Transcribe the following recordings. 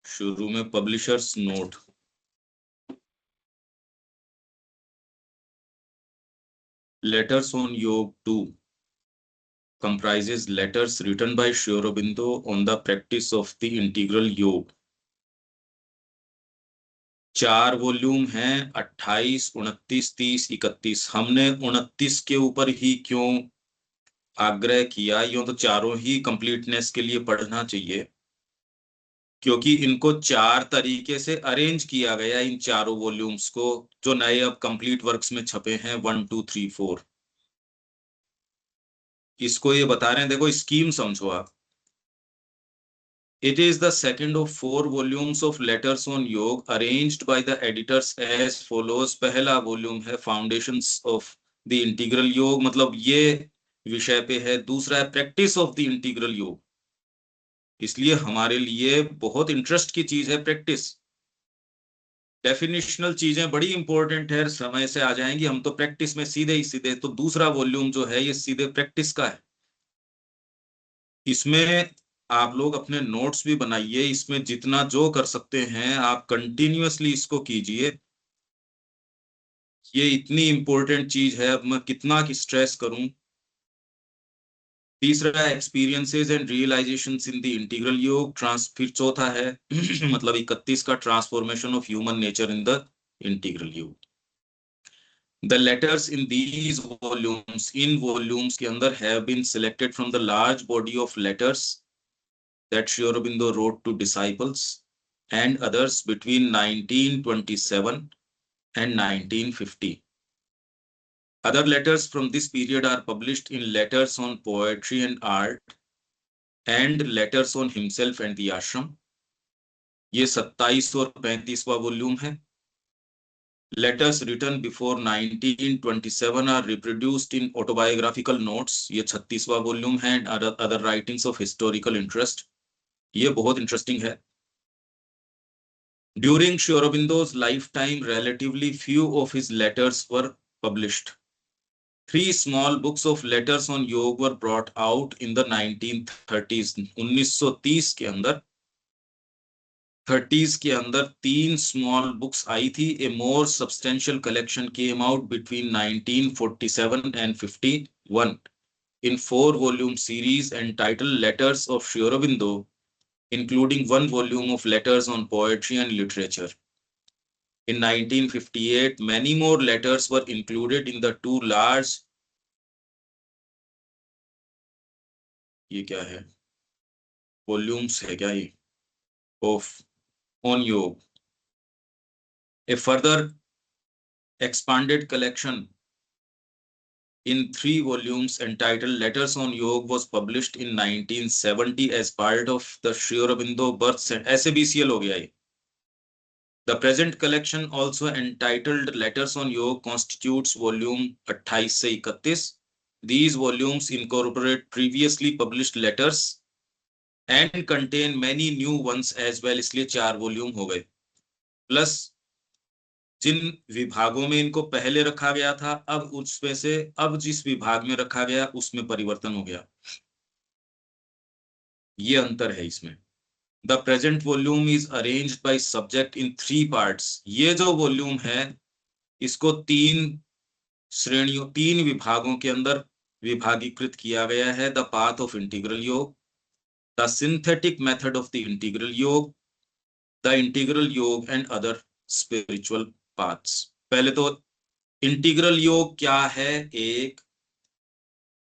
शुरू में publishers note. Letters on योग 2 comprises letters written by Sri Aurobindo on the practice of the integral योग। 4 volume हैं, 28, 29, 30, 31। हमने 29 के ऊपर ही क्यों आग्रह किया? यूं तो चारों ही कंप्लीटनेस के लिए पढ़ना चाहिए, क्योंकि इनको 4 तरीके से अरेंज किया गया, इन चारों वॉल्यूम्स को, जो नए अब कंप्लीट वर्क्स में छपे हैं 1, 2, 3, 4। इसको ये बता रहे हैं, देखो स्कीम समझो आप। It is the second of 4 volumes of letters on योग arranged by the editors as follows। पहला वॉल्यूम है फाउंडेशंस ऑफ द इंटीग्रल योग, मतलब ये विषय पे है। दूसरा है प्रैक्टिस ऑफ द इंटीग्रल योग, इसलिए हमारे लिए बहुत इंटरेस्ट की चीज है प्रैक्टिस। डेफिनेशनल चीजें बड़ी इंपॉर्टेंट है, समय से आ जाएंगी, हम तो प्रैक्टिस में सीधे ही सीधे। तो दूसरा वॉल्यूम जो है ये सीधे प्रैक्टिस का है। इसमें आप लोग अपने नोट्स भी बनाइए, इसमें जितना जो कर सकते हैं आप कंटिन्यूअसली इसको कीजिए। ये इतनी इंपॉर्टेंट चीज है, अब मैं कितना की स्ट्रेस करूं। तीसरा है experiences and realisations in the integral योग। फिर चौथा है मतलब 31 का transformation of human nature in the integral योग। The letters in these volumes, in volumes के अंदर have been selected from the large body of letters that Sri Aurobindo wrote to disciples and others between 1927 and 1950. Other letters from this period are published in Letters on Poetry and Art and Letters on Himself and the Ashram. ये 27 और 35वां volume है। Letters written before 1927 are reproduced in autobiographical notes। ये 36वां volume है। Other writings of historical interest, ये बहुत interesting है। During Sri Aurobindo's lifetime, relatively few of his letters were published. 3 small books of letters on yoga were brought out in the 1930s। 1930 के अंदर 30s के अंदर 3 small books आई थी। A more substantial collection came out between 1947 and 51 in 4-volume series entitled Letters of Sri Aurobindo, including 1 volume of letters on poetry and literature. In 1958, many more letters were included in the 2 large, ये क्या है, volumes है क्या ये, of on yoga। A further expanded collection in 3 volumes entitled Letters on Yoga was published in 1970 as part of the Sri Aurobindo birth center। ऐसे BCL हो गया ये। The present collection, also entitled Letters on Yoga, constitutes volume 28 से 31। These volumes incorporate previously published letters and contain many new ones as well, इसलिए 4 volume हो गए। Plus जिन विभागों में इनको पहले रखा गया था, अब उसमें से अब जिस विभाग में रखा गया उसमें परिवर्तन हो गया, ये अंतर है इसमें। The present volume is arranged by subject in 3 parts. ये जो वॉल्यूम है इसको 3 श्रेणियों, 3 विभागों के अंदर विभागीकृत किया गया है। द पाथ ऑफ इंटीग्रल योग, the synthetic method of the integral योग, द इंटीग्रल योग एंड अदर स्पिरिचुअल पाथ्स। पहले तो इंटीग्रल योग क्या है। एक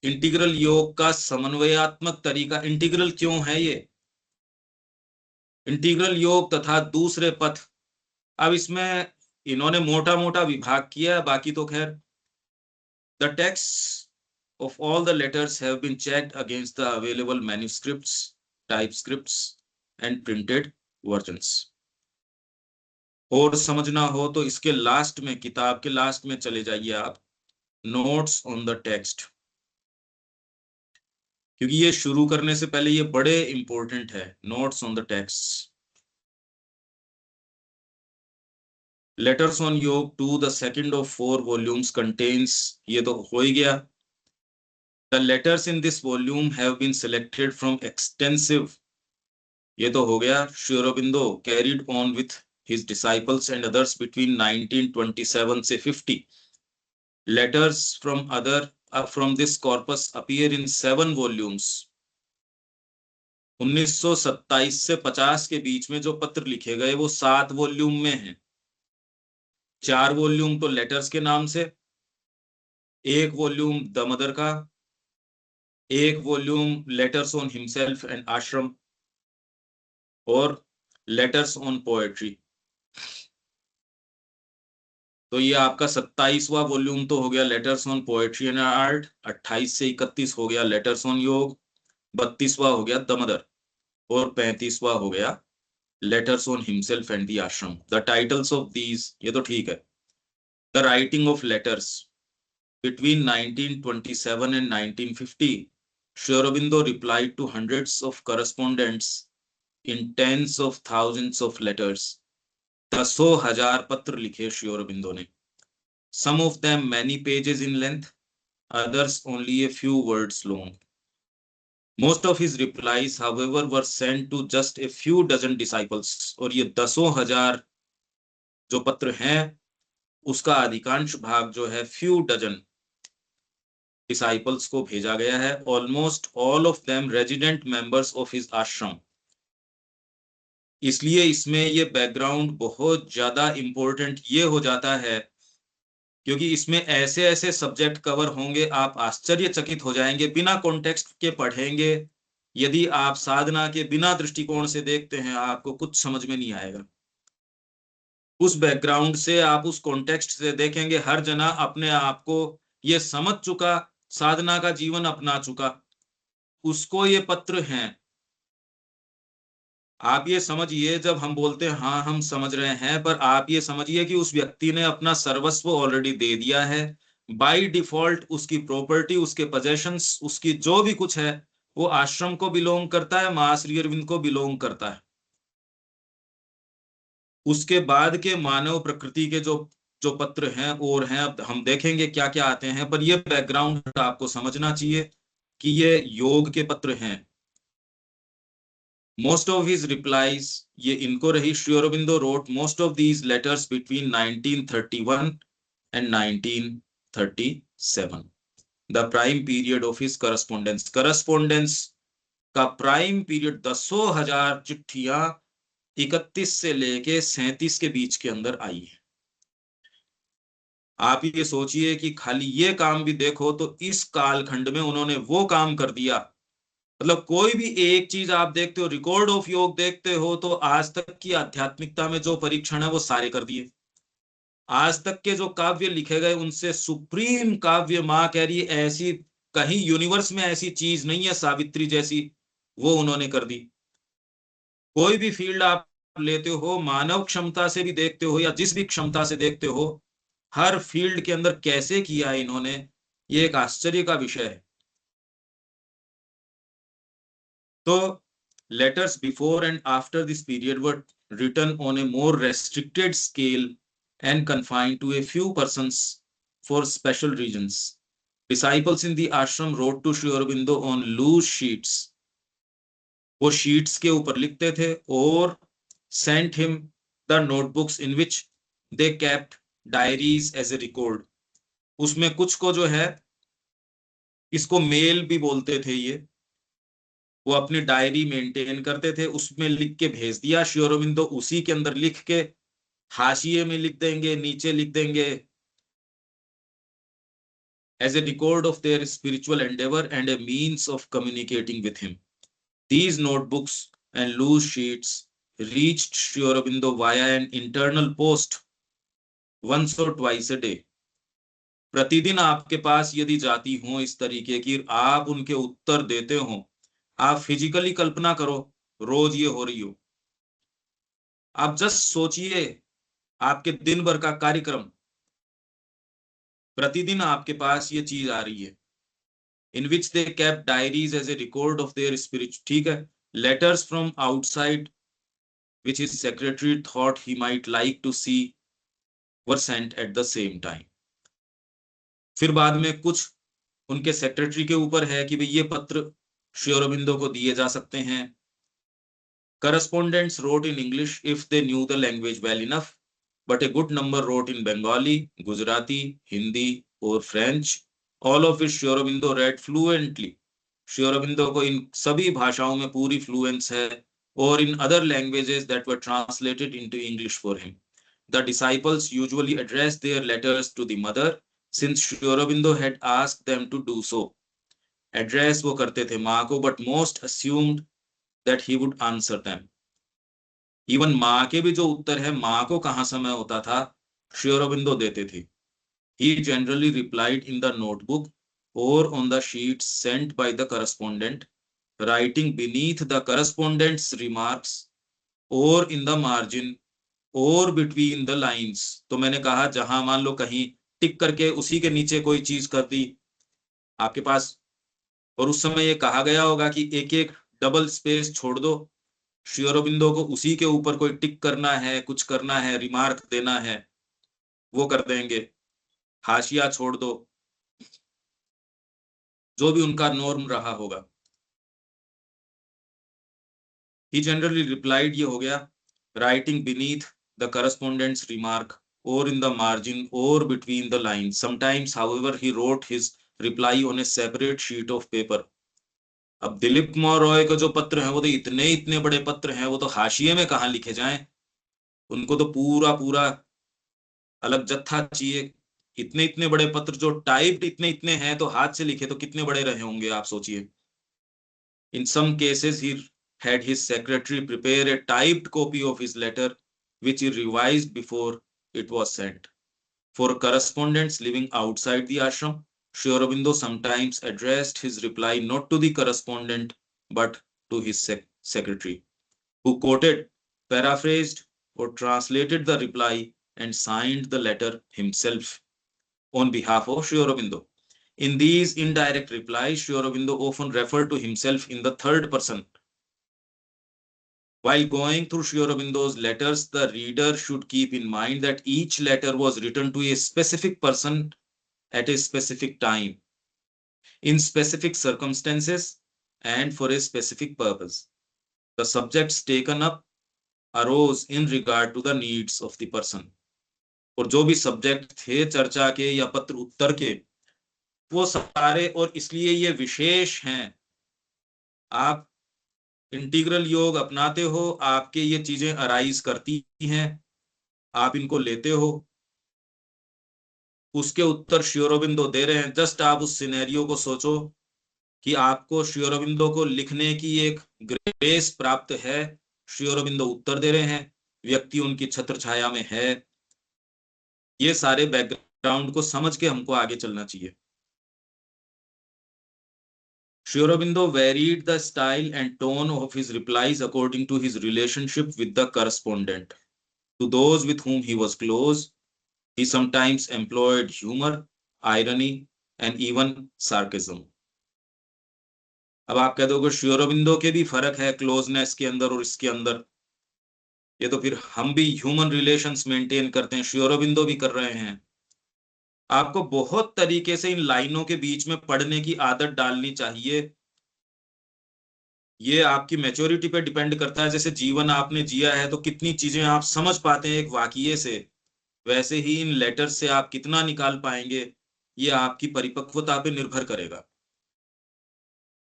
इंटीग्रल योग का समन्वयात्मक तरीका, इंटीग्रल क्यों है ये, इंटीग्रल योग तथा दूसरे पथ। अब इसमें इन्होंने मोटा मोटा विभाग किया, बाकी तो खैर। The text of all the letters have been checked against the available manuscripts, typescripts and printed versions। और समझना हो तो इसके लास्ट में, किताब के लास्ट में चले जाइए आप, नोट्स ऑन द टेक्स्ट, क्योंकि ये शुरू करने से पहले ये बड़े इंपॉर्टेंट है। Notes on the text. Letters on योग 2, the second of 4 volumes contains, ये तो हो ही गया। The letters in this volume have been selected from extensive ये तो हो गया Shri Aurobindo carried on with his disciples and others between 1927 से 50. Letters from this corpus appear in 7 volumes. 1927 से 50 के बीच में जो पत्र लिखे गए वो 7 वॉल्यूम में हैं. 4 वॉल्यूम तो लेटर्स के नाम से, एक वॉल्यूम द मदर का, एक volume letters on himself and आश्रम, और लेटर्स ऑन पोएट्री. तो ये आपका 27वां वॉल्यूम तो हो गया letters on poetry and art. 28 से 31 हो गया लेटर्स ऑन योग. 32वां हो गया द मदर. और 35वां हो गया letters on himself and the आश्रम. द टाइटल्स ऑफ दीज, ये तो ठीक है. The writing of letters between 1927 and 1950, Sri Aurobindo replied to hundreds of correspondents in tens of thousands of letters. 10,000 पत्र लिखे श्री अरबिंदो ने. Some of them many pages in length, others only a few words long. Most of his replies, however, were sent to just a few dozen disciples. और ये 10,000 जो पत्र हैं उसका अधिकांश भाग जो है few dozen डिसाइपल्स को भेजा गया है. Almost all of them resident members of his आश्रम. इसलिए इसमें ये बैकग्राउंड बहुत ज्यादा इंपॉर्टेंट ये हो जाता है क्योंकि इसमें ऐसे ऐसे सब्जेक्ट कवर होंगे आप आश्चर्यचकित हो जाएंगे. बिना कॉन्टेक्स्ट के पढ़ेंगे, यदि आप साधना के बिना दृष्टिकोण से देखते हैं आपको कुछ समझ में नहीं आएगा. उस बैकग्राउंड से आप उस कॉन्टेक्स्ट से देखेंगे, हर जना अपने आप को ये समझ चुका, साधना का जीवन अपना चुका, उसको ये पत्र हैं. आप ये समझिए, जब हम बोलते हैं हाँ हम समझ रहे हैं, पर आप ये समझिए कि उस व्यक्ति ने अपना सर्वस्व ऑलरेडी दे दिया है. बाय डिफॉल्ट उसकी प्रॉपर्टी, उसके पोजेशंस, उसकी जो भी कुछ है वो आश्रम को बिलोंग करता है, मां श्री अरविंद को बिलोंग करता है. उसके बाद के मानव प्रकृति के जो जो पत्र हैं और हैं, अब हम देखेंगे क्या क्या आते हैं, पर ये बैकग्राउंड आपको समझना चाहिए कि ये योग के पत्र हैं. मोस्ट ऑफ हिज रिप्लाईज, ये इनको रही. Shri Aurobindo wrote most of these letters between 1931 and 1937. The prime period of his correspondence का प्राइम पीरियड 10,000 चिट्ठियां 31 से लेके 37 के बीच के अंदर आई है. आप ये सोचिए कि खाली ये काम भी देखो तो इस कालखंड में उन्होंने वो काम कर दिया. मतलब कोई भी एक चीज आप देखते हो, रिकॉर्ड ऑफ योग देखते हो, तो आज तक की आध्यात्मिकता में जो परीक्षण है वो सारे कर दिए. आज तक के जो काव्य लिखे गए उनसे सुप्रीम काव्य, मां कह रही है ऐसी कहीं यूनिवर्स में ऐसी चीज नहीं है सावित्री जैसी, वो उन्होंने कर दी. कोई भी फील्ड आप लेते हो, मानव क्षमता से भी देखते हो या जिस भी क्षमता से देखते हो, हर फील्ड के अंदर कैसे किया है इन्होंने, ये एक आश्चर्य का विषय है. तो letters before and after this period were written on a more restricted scale and confined to a few persons for special reasons. Disciples in the ashram wrote to Sri Aurobindo on loose sheets. वो sheets के ऊपर लिखते थे और sent him the notebooks in which they kept diaries as a record. उसमें कुछ को जो है, इसको मेल भी बोलते थे, ये वो अपनी डायरी मेंटेन करते थे, उसमें लिख के भेज दिया. श्री अरबिंदो उसी के अंदर लिख के हाशिए में लिख देंगे, नीचे लिख देंगे, as a record of their spiritual endeavor and a means of communicating with him. These notebooks and loose sheets reached Sri Aurobindo via an internal post once or twice a day. प्रतिदिन आपके पास यदि जाती हो इस तरीके की, आप उनके उत्तर देते हो, आप फिजिकली कल्पना करो रोज ये हो रही हो. आप जस्ट सोचिए आपके दिन भर का कार्यक्रम, प्रतिदिन आपके पास ये चीज आ रही है. In which they kept diaries as a record of their spirit. ठीक है. Letters from outside which his secretary thought he might like to see were sent at the same time. फिर बाद में कुछ उनके सेक्रेटरी के ऊपर है कि भाई ये पत्र श्री अरबिंदो को दिए जा सकते हैं. Correspondents wrote in English if they knew the language well enough, but a good number wrote in Bengali, Gujarati, Hindi or French, all of which Sri Aurobindo read fluently. Sri Aurobindo को इन सभी भाषाओं में पूरी Fluence है, or in other languages that were translated into English for him. The disciples usually addressed their letters to the mother, since Sri Aurobindo had asked them to do so. Address वो करते थे माँ को, but most assumed that he would answer them. Even माँ के भी जो उत्तर है, माँ को कहाँ समय होता था, श्री अरबिंदो देते थे. He generally replied in the notebook or on the sheets sent by the correspondent, writing beneath the correspondent's remarks or in the margin or between the lines. तो मैंने कहा जहां मान लो कहीं टिक करके उसी के नीचे कोई चीज कर दी आपके पास, और उस समय ये कहा गया होगा कि एक एक डबल स्पेस छोड़ दो, श्री अरबिंदो को उसी के ऊपर कोई टिक करना है, कुछ करना है, रिमार्क देना है, वो कर देंगे, हाशिया छोड़ दो, जो भी उनका नॉर्म रहा होगा. He generally replied, ये हो गया, writing beneath the correspondent's remark or in the margin or between the lines. Sometimes, however, he wrote his reply on a separate sheet of paper. अब दिलीप कुमार रॉय का जो पत्र है वो तो इतने बड़े पत्र हैं, वो तो हाशिए में कहाँ लिखे जाएं, उनको तो पूरा अलग जत्था चाहिए. इतने बड़े पत्र जो टाइप्ड इतने हैं, तो हाथ से लिखे तो कितने बड़े रहे होंगे आप सोचिए. In some cases he had his secretary prepare a typed copy of his letter which he revised before it was sent. For correspondents living outside the ashram, Sri Aurobindo sometimes addressed his reply not to the correspondent but to his secretary, who quoted, paraphrased or translated the reply and signed the letter himself on behalf of Sri Aurobindo. In these indirect replies, Sri Aurobindo often referred to himself in the third person. While going through Sri Aurobindo's letters, the reader should keep in mind that each letter was written to a specific person at a specific time, in specific circumstances, and for a specific purpose. The subjects taken up arose in regard to the needs of the person. और जो भी subject थे चर्चा के या पत्र उत्तर के, वो सारे, और इसलिए ये विशेष हैं. आप इंटीग्रल योग अपनाते हो, आपके ये चीजें अराइज करती हैं, आप इनको लेते हो, उसके उत्तर श्री अरबिंदो दे रहे हैं. जस्ट आप उस सिनेरियो को सोचो कि आपको श्री अरबिंदो को लिखने की एक ग्रेस प्राप्त है, श्री अरबिंदो उत्तर दे रहे हैं, व्यक्ति उनकी छत्र छाया में है. ये सारे बैकग्राउंड को समझ के हमको आगे चलना चाहिए. Sri Aurobindo varied the style and tone of his replies according to his relationship with the correspondent. To those with whom he was close, he sometimes employed humor, irony, and even sarcasm. अब आप कह दोगे श्री अरबिंदो के भी फर्क है closeness के अंदर और इसके अंदर, ये तो फिर हम भी ह्यूमन रिलेशंस मेंटेन करते हैं, श्री अरबिंदो भी कर रहे हैं. आपको बहुत तरीके से इन लाइनों के बीच में पढ़ने की आदत डालनी चाहिए. ये आपकी मैच्योरिटी पे डिपेंड करता है. जैसे जीवन आपने जिया है तो कितनी चीजें आप समझ पाते हैं एक वाक्य से, वैसे ही इन लेटर से आप कितना निकाल पाएंगे, ये आपकी परिपक्वता पे निर्भर करेगा.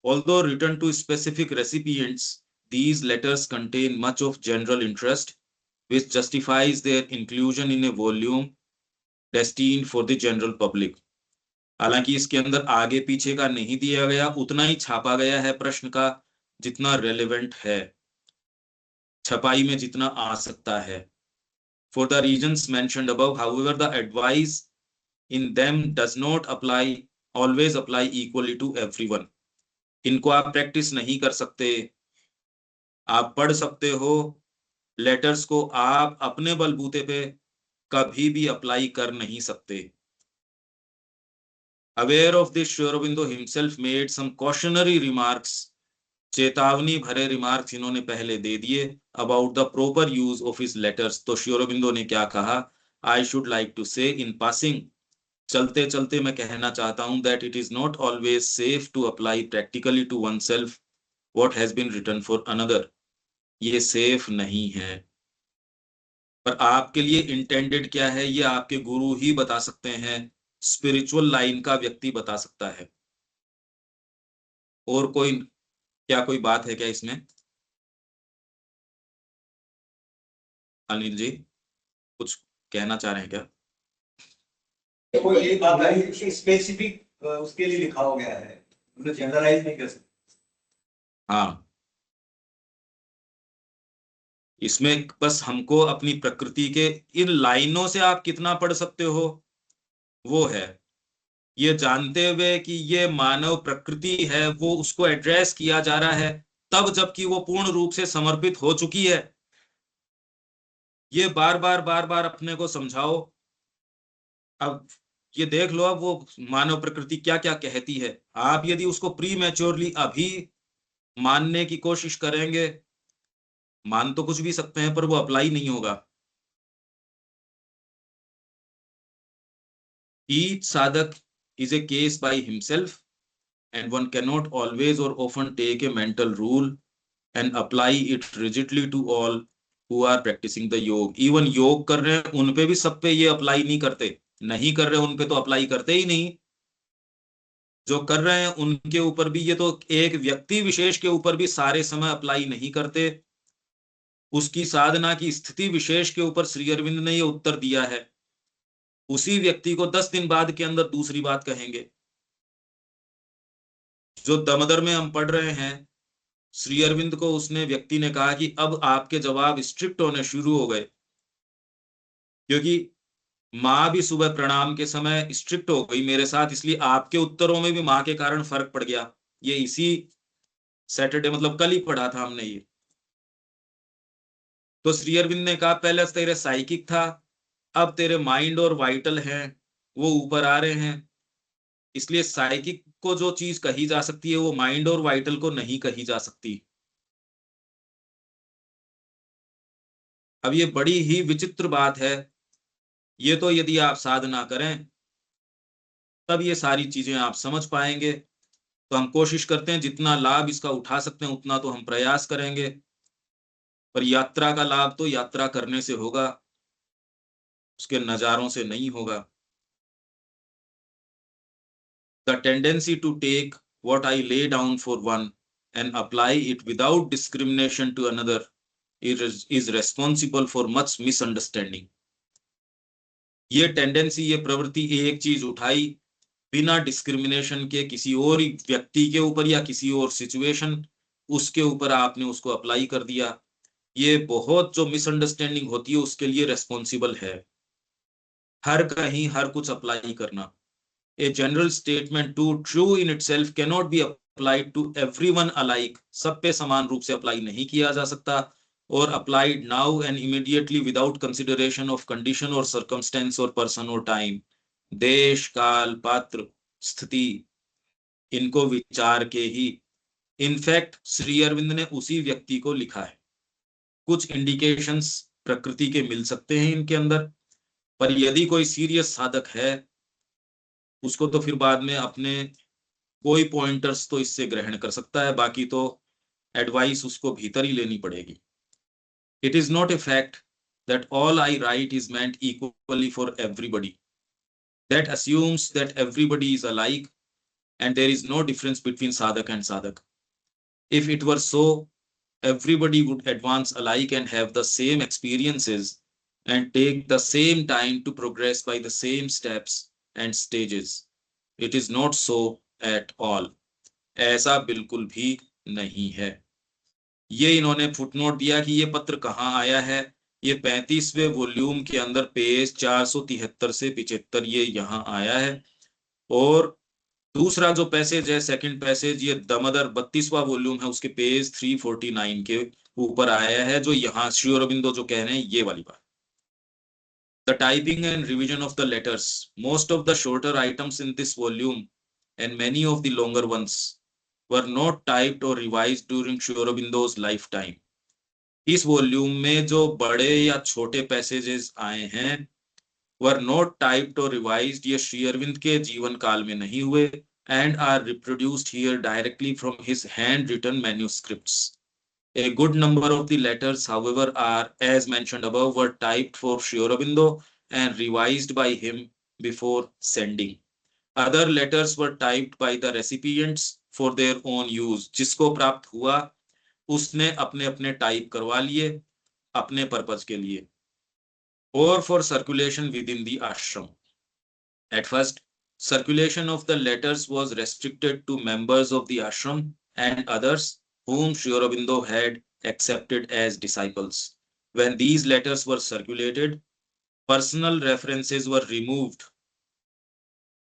Although written to specific recipients, these letters contain much of general interest, which justifies their inclusion in a volume destined for the general public. हालांकि इसके अंदर आगे पीछे का नहीं दिया गया, उतना ही छापा गया है प्रश्न का जितना रेलेवेंट है, छपाई में जितना आ सकता है. For the reasons mentioned above, however, the advice in them does not always apply equally to everyone. इनको आप प्रैक्टिस नहीं कर सकते, आप पढ़ सकते हो, लेटर्स को आप अपने बलबूते पे कभी भी अप्लाई कर नहीं सकते. Aware of this, Sri Aurobindo himself made some cautionary remarks. चेतावनी भरे रिमार्क्स इन्होंने पहले दे दिए about the proper use of his letters. तो श्री अरबिंदो ने क्या कहा? I should like to say in passing, चलते चलते मैं कहना चाहता हूं, that it is not always safe to apply practically to oneself what has been written for another. ये सेफ नहीं है। पर आपके लिए इंटेंडेड क्या है ये आपके गुरु ही बता सकते हैं, स्पिरिचुअल लाइन का व्यक्ति बता सकता है। और कोई क्या कोई बात है क्या इसमें? अनिल जी कुछ कहना चाह रहे हैं क्या? वो एक बात है कि स्पेसिफिक उसके लिए लिखा हो गया है, मतलब जनरलाइज नहीं कर सकते। हाँ, इसमें बस हमको अपनी प्रकृति के इन लाइनों से आप कितना पढ़ सकते हो वो है। ये जानते हुए कि ये मानव प्रकृति है वो उसको एड्रेस किया जा रहा है, तब जबकि वो पूर्ण रूप से समर्पित हो चुकी है। ये बार बार अपने को समझाओ। अब ये देख लो अब वो मानव प्रकृति क्या क्या कहती है। आप यदि उसको प्री मैच्योरली अभी मानने की कोशिश करेंगे, मान तो कुछ भी सकते हैं पर वो अप्लाई नहीं होगा। ईच साधक is a case by himself and one cannot always or often take a mental rule and apply it rigidly to all who are practicing the योग। इवन योग कर रहे हैं उन पे भी सब पे ये अप्लाई नहीं करते, नहीं कर रहे उन पे तो अप्लाई करते ही नहीं। जो कर रहे हैं उनके ऊपर भी, ये तो एक व्यक्ति विशेष के ऊपर भी सारे समय अप्लाई नहीं करते। उसकी साधना की स्थिति विशेष के ऊपर श्री अरविंद ने ये उत्तर दिया है। उसी व्यक्ति को 10 दिन बाद के अंदर दूसरी बात कहेंगे। जो दमदर में हम पढ़ रहे हैं, श्री अरविंद को उसने व्यक्ति ने कहा कि अब आपके जवाब स्ट्रिक्ट होने शुरू हो गए, क्योंकि माँ भी सुबह प्रणाम के समय स्ट्रिक्ट हो गई मेरे साथ, इसलिए आपके उत्तरों में भी माँ के कारण फर्क पड़ गया। ये इसी सैटरडे मतलब कल ही पढ़ा था हमने ये। तो श्री अरविंद ने कहा पहले तेरे साइकिक था, अब तेरे माइंड और वाइटल हैं वो ऊपर आ रहे हैं, इसलिए साइकिक को जो चीज कही जा सकती है वो माइंड और वाइटल को नहीं कही जा सकती। अब ये बड़ी ही विचित्र बात है। ये तो यदि आप साधना करें तब ये सारी चीजें आप समझ पाएंगे। तो हम कोशिश करते हैं जितना लाभ इसका उठा सकते हैं उतना तो हम प्रयास करेंगे, पर यात्रा का लाभ तो यात्रा करने से होगा, उसके नजारों से नहीं होगा। The tendency to take what I lay down for one and apply it without discrimination to another is responsible for much misunderstanding। ये टेंडेंसी, ये प्रवृत्ति, एक चीज उठाई बिना डिस्क्रिमिनेशन के किसी और व्यक्ति के ऊपर या किसी और सिचुएशन उसके ऊपर आपने उसको अप्लाई कर दिया, ये बहुत जो मिसअंडरस्टैंडिंग होती है उसके लिए रेस्पॉन्सिबल है। हर कहीं हर कुछ अप्लाई करना, a general statement too true in itself can not be applied to everyone alike. सब पे समान रूप से अप्लाई नहीं किया जा सकता। और applied now and immediately without consideration of condition और सर्कमस्टेंस और पर्सन और टाइम, देश काल पात्र स्थिति, इनको विचार के ही। इनफैक्ट श्री अरविंद ने उसी व्यक्ति को लिखा है। कुछ इंडिकेशंस प्रकृति के मिल सकते हैं इनके अंदर, पर यदि कोई सीरियस साधक है उसको तो फिर बाद में अपने कोई पॉइंटर्स तो इससे ग्रहण कर सकता है, बाकी तो एडवाइस उसको भीतर ही लेनी पड़ेगी। It is not a fact that all I right is meant equally for everybody, that assumes that everybody is alike and there is no difference between sadhak and sadhak। If it were so, everybody would advance alike and have the same experiences and take the same time to progress by the same steps and stages। It is not so at all। ऐसा बिल्कुल भी नहीं है। ये इन्होंने footnote दिया कि ये पत्र कहाँ आया है। ये 35वें वॉल्यूम के अंदर पेज 473 से 75 ये यहाँ आया है। और दूसरा जो पैसेज है, सेकंड पैसेज, ये दमदर 32वां वॉल्यूम है उसके पेज 349 के ऊपर आया है, जो यहाँ श्री अरबिंदो जो कह रहे हैं ये वाली बात। The typing and revision of the letters, most of the shorter items in this volume and many of the longer ones were not typed or revised during Sri Aurobindo's lifetime। इस वॉल्यूम में जो बड़े या छोटे passages आए हैं were not typed or revised, ये श्री अरविंद के जीवन काल में नहीं हुए, and are reproduced here directly from his hand written manuscripts। A good number of the letters, however, are, as mentioned above, were typed for Sri Aurobindo and revised by him before sending. Other letters were typed by the recipients for their own use. जिसको प्राप्त हुआ उसने अपने अपने type करवा लिए अपने purpose के लिए, or for circulation within the ashram. At first, circulation of the letters was restricted to members of the ashram and others whom Sri Aurobindo had accepted as disciples. When these letters were circulated, personal references were removed.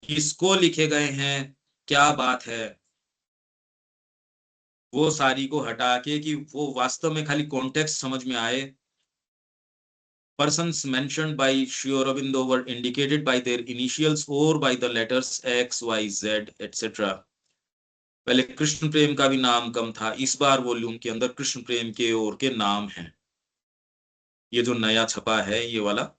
किसको लिखे गए हैं, क्या बात है, वो सारी को हटा के कि वो वास्तव में खाली कॉन्टेक्स्ट समझ में आए. Persons mentioned by Sri Aurobindo were indicated by their initials or by the letters X, Y, Z, etc. पहले कृष्ण प्रेम का भी नाम कम था, इस बार वॉल्यूम के अंदर कृष्ण प्रेम के और के नाम हैं. ये जो नया छपा है ये वाला,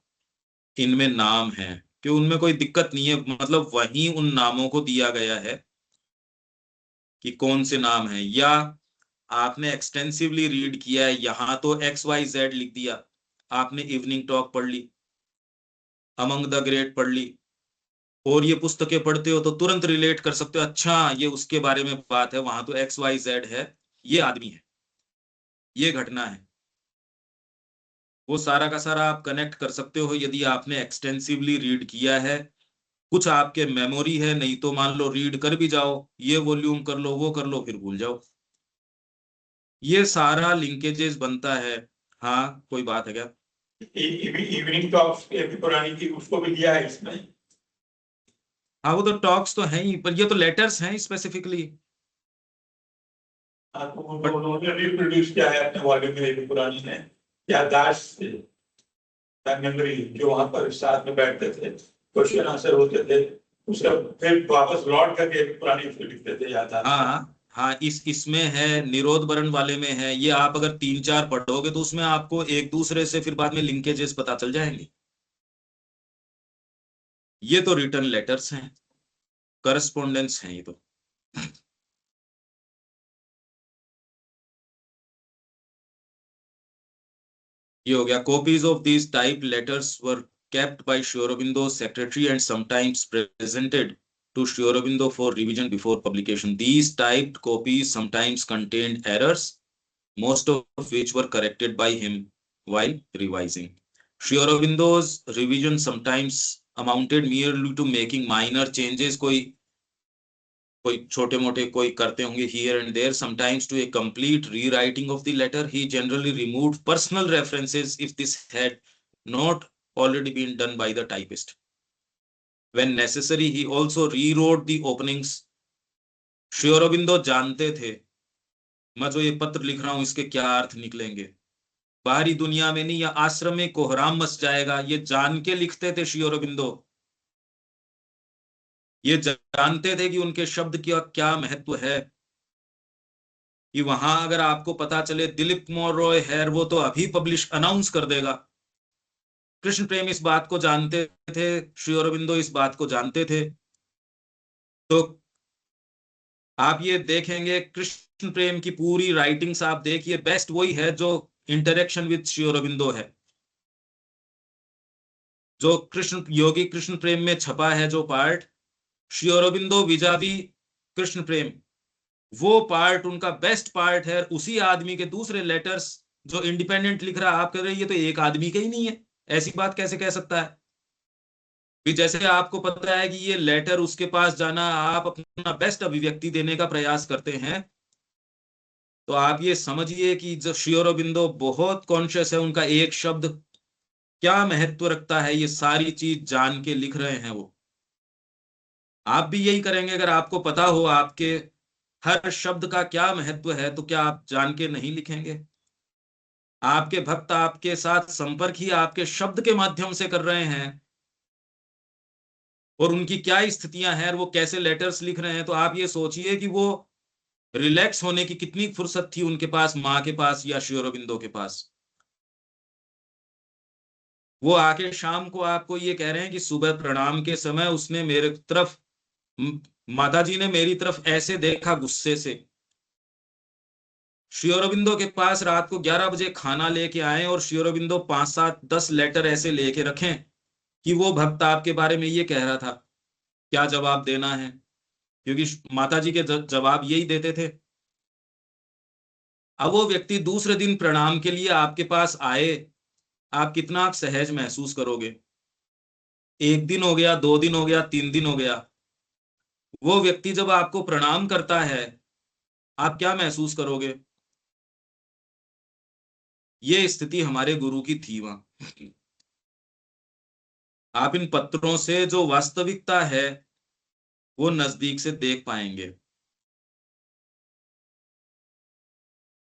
इनमें नाम है, कि उनमें कोई दिक्कत नहीं है, मतलब वही उन नामों को दिया गया है कि कौन से नाम है. या आपने एक्सटेंसिवली रीड किया है, यहां तो XYZ लिख दिया, आपने इवनिंग टॉक पढ़ ली, अमंग द ग्रेट पढ़ ली, और ये पुस्तकें पढ़ते हो तो तुरंत रिलेट कर सकते हो, अच्छा ये उसके बारे में बात है, वहां तो XYZ है, ये आदमी है, ये घटना है, वो सारा का सारा आप कनेक्ट कर सकते हो यदि आपने एक्सटेंसिवली रीड किया है. कुछ आपके मेमोरी है, नहीं तो मान लो रीड कर भी जाओ, ये वॉल्यूम कर लो, वो कर लो, फिर भूल जाओ. ये सारा लिंकेजेस बनता है. हाँ, कोई बात है क्या? इवनिंग टॉक्स पुरानी की उसको भी लिया है इसमें. हाँ, वो तो टॉक्स तो है ही, पर ये तो लेटर्स हैं स्पेसिफिकली. उन्होंने रिप्रोड्यूस किया है अपने वॉल्यूम में पुरानी ने, याददाश्त मेमोरी, जो वहां पर साथ में बैठते थे, क्वेश्चन आंसर होते थे, उसका फिर वापस लौट करके पुरानी लिखते थे याददाश्त. हाँ हाँ, इसमें है, निरोध बरन वाले में है. ये आप अगर 3-4 पढ़ोगे तो उसमें आपको एक दूसरे से फिर बाद में लिंकेजेस पता चल जाएंगे. ये तो रिटर्न लेटर्स हैं, करस्पॉन्डेंस हैं ये तो. ये हो गया. Copies of these type letters were kept by Sri Aurobindo's secretary and sometimes presented to Sri Aurobindo for revision before publication. These typed copies sometimes contained errors, most of which were corrected by him while revising. Sri Aurobindo's revision sometimes amounted merely to making minor changes. कोई छोटे मोटे कोई करते होंगे here and there, sometimes to a complete rewriting of the letter. He generally removed personal references if this had not already been done by the typist. When necessary, he also rewrote the openings. Shri Aurobindo जानते थे मैं जो ये पत्र लिख रहा हूं इसके क्या अर्थ निकलेंगे, बाहरी दुनिया में नहीं, या आश्रम में कोहराम मच जाएगा, ये जान के लिखते थे श्री अरबिंदो. ये जानते थे कि उनके शब्द की क्या महत्व है, कि वहां अगर आपको पता चले दिलीप कुमार रॉय है, वो तो अभी पब्लिश अनाउंस कर देगा. कृष्ण प्रेम इस बात को जानते थे, श्री अरबिंदो इस बात को जानते थे. तो आप ये देखेंगे कृष्ण प्रेम की पूरी राइटिंग्स आप देखिए, बेस्ट वही है जो इंटरेक्शन विद श्री अरबिंदो है. जो कृष्ण योगी कृष्ण प्रेम में छपा है जो पार्ट, श्री अरबिंदो विजावी कृष्ण प्रेम, वो पार्ट उनका बेस्ट पार्ट है. उसी आदमी के दूसरे लेटर्स जो इंडिपेंडेंट लिख रहा है, आप कह रहे हैं ये तो एक आदमी का ही नहीं है, ऐसी बात कैसे कह सकता है? जैसे आपको पता है कि ये लेटर उसके पास जाना, आप अपना बेस्ट अभिव्यक्ति देने का प्रयास करते हैं, तो आप ये समझिए कि जो श्री अरबिंदो बहुत कॉन्शियस है, उनका एक शब्द क्या महत्व रखता है, ये सारी चीज जान के लिख रहे हैं वो. आप भी यही करेंगे अगर आपको पता हो आपके हर शब्द का क्या महत्व है, तो क्या आप जान के नहीं लिखेंगे? आपके भक्त आपके साथ संपर्क ही आपके शब्द के माध्यम से कर रहे हैं, और उनकी क्या स्थितियां हैं, वो कैसे लेटर्स लिख रहे हैं, तो आप ये सोचिए कि वो रिलैक्स होने की कितनी फुर्सत थी उनके पास, माँ के पास या श्री अरबिंदो के पास. वो आके शाम को आपको ये कह रहे हैं कि सुबह प्रणाम के समय उसने मेरे तरफ, माता जी ने मेरी तरफ ऐसे देखा गुस्से से. श्री अरबिंदो के पास रात को 11 बजे खाना लेके आए और श्री अरबिंदो 5, 7, 10 लेटर ऐसे लेके रखें कि वो भक्त आपके बारे में ये कह रहा था, क्या जवाब देना है? क्योंकि माता जी के जवाब यही देते थे। अब वो व्यक्ति दूसरे दिन प्रणाम के लिए आपके पास आए, आप कितना सहज महसूस करोगे? 1 दिन हो गया, 2 दिन हो गया, 3 दिन हो गया, वो व्यक्ति जब आपको प्रणाम करता है, आप क्या महसूस करोगे? ये स्थिति हमारे गुरु की थी वहां। आप इन पत्रों से जो वास्तविकता है वो नजदीक से देख पाएंगे।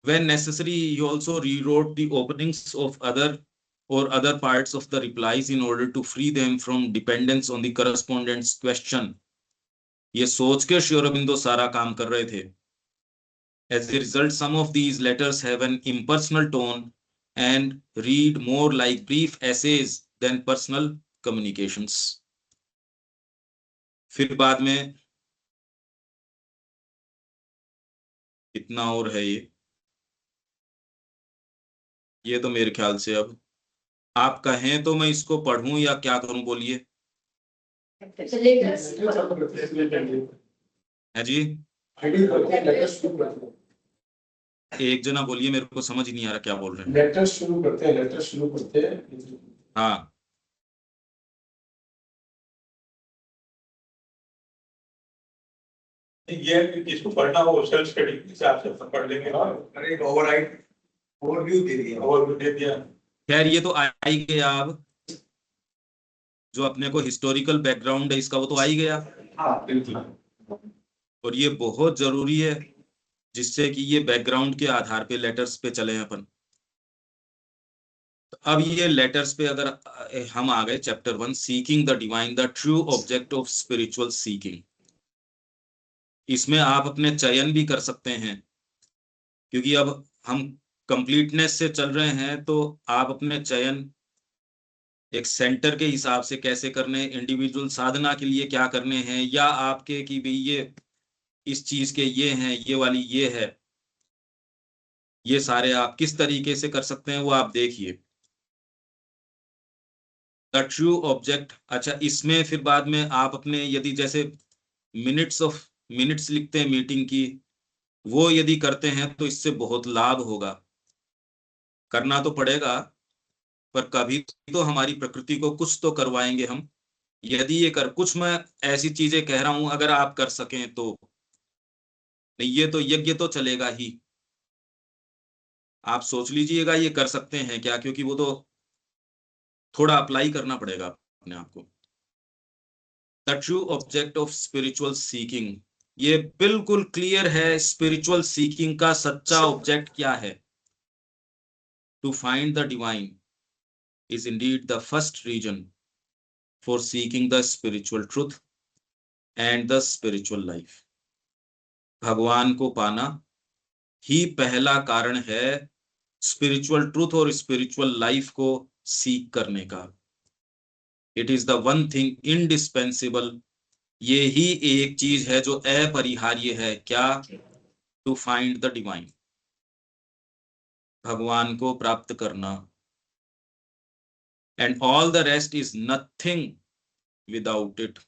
When necessary, he also rewrote the openings of other parts of the replies in order to free them from dependence on the correspondent's question. ये सोच के श्री अरबिंदो सारा काम कर रहे थे। As a result, some of these letters have an impersonal tone and read more like brief essays than personal communications. फिर बाद में इतना और है ये तो मेरे ख्याल से अब आप कहें तो मैं इसको पढ़ूं या क्या करूं, बोलिए। है जी, एक जना बोलिए, मेरे को समझ ही नहीं आ रहा क्या बोल रहे हैं। लेटर शुरू करते हैं, लेटर शुरू करते हैं। हाँ, ये जिसको पढ़ना हो सेल्फ स्टडी के हिसाब से पढ़ लेंगे। एक ओवरव्यू दे दिया। खैर ये तो आ ही गया। अब जो अपने को हिस्टोरिकल बैकग्राउंड है इसका वो तो आ ही गया। हाँ बिल्कुल। और ये बहुत जरूरी है जिससे कि ये बैकग्राउंड के आधार पे लेटर्स पे चले अपन। तो अब ये लेटर्स पे अगर हम आ गए chapter 1, seeking the divine, the true object of spiritual seeking. इसमें आप अपने चयन भी कर सकते हैं, क्योंकि अब हम कंप्लीटनेस से चल रहे हैं, तो आप अपने चयन एक सेंटर के हिसाब से कैसे करने, इंडिविजुअल साधना के लिए क्या करने हैं, या आपके कि भाई ये इस चीज के ये हैं, ये वाली ये है, ये सारे आप किस तरीके से कर सकते हैं वो आप देखिए। द ट्रू ऑब्जेक्ट, अच्छा इसमें फिर बाद में आप अपने यदि जैसे मिनट्स लिखते हैं मीटिंग की, वो यदि करते हैं तो इससे बहुत लाभ होगा। करना तो पड़ेगा, पर कभी तो हमारी प्रकृति को कुछ तो करवाएंगे हम। यदि ये कर कुछ मैं ऐसी चीजें कह रहा हूं, अगर आप कर सकें तो नहीं, ये तो यज्ञ तो चलेगा ही। आप सोच लीजिएगा ये कर सकते हैं क्या, क्योंकि वो तो थोड़ा अप्लाई करना पड़ेगा अपने आप को। The true object of spiritual seeking, ये बिल्कुल क्लियर है स्पिरिचुअल सीकिंग का सच्चा ऑब्जेक्ट क्या है। To find the divine is indeed the first reason for seeking the spiritual truth and the spiritual life. भगवान को पाना ही पहला कारण है स्पिरिचुअल ट्रूथ और स्पिरिचुअल लाइफ को सीक करने का। It is the one thing indispensable, ये ही एक चीज है जो अपरिहार्य है। क्या? टू फाइंड द डिवाइन, भगवान को प्राप्त करना। And all the rest is nothing without it,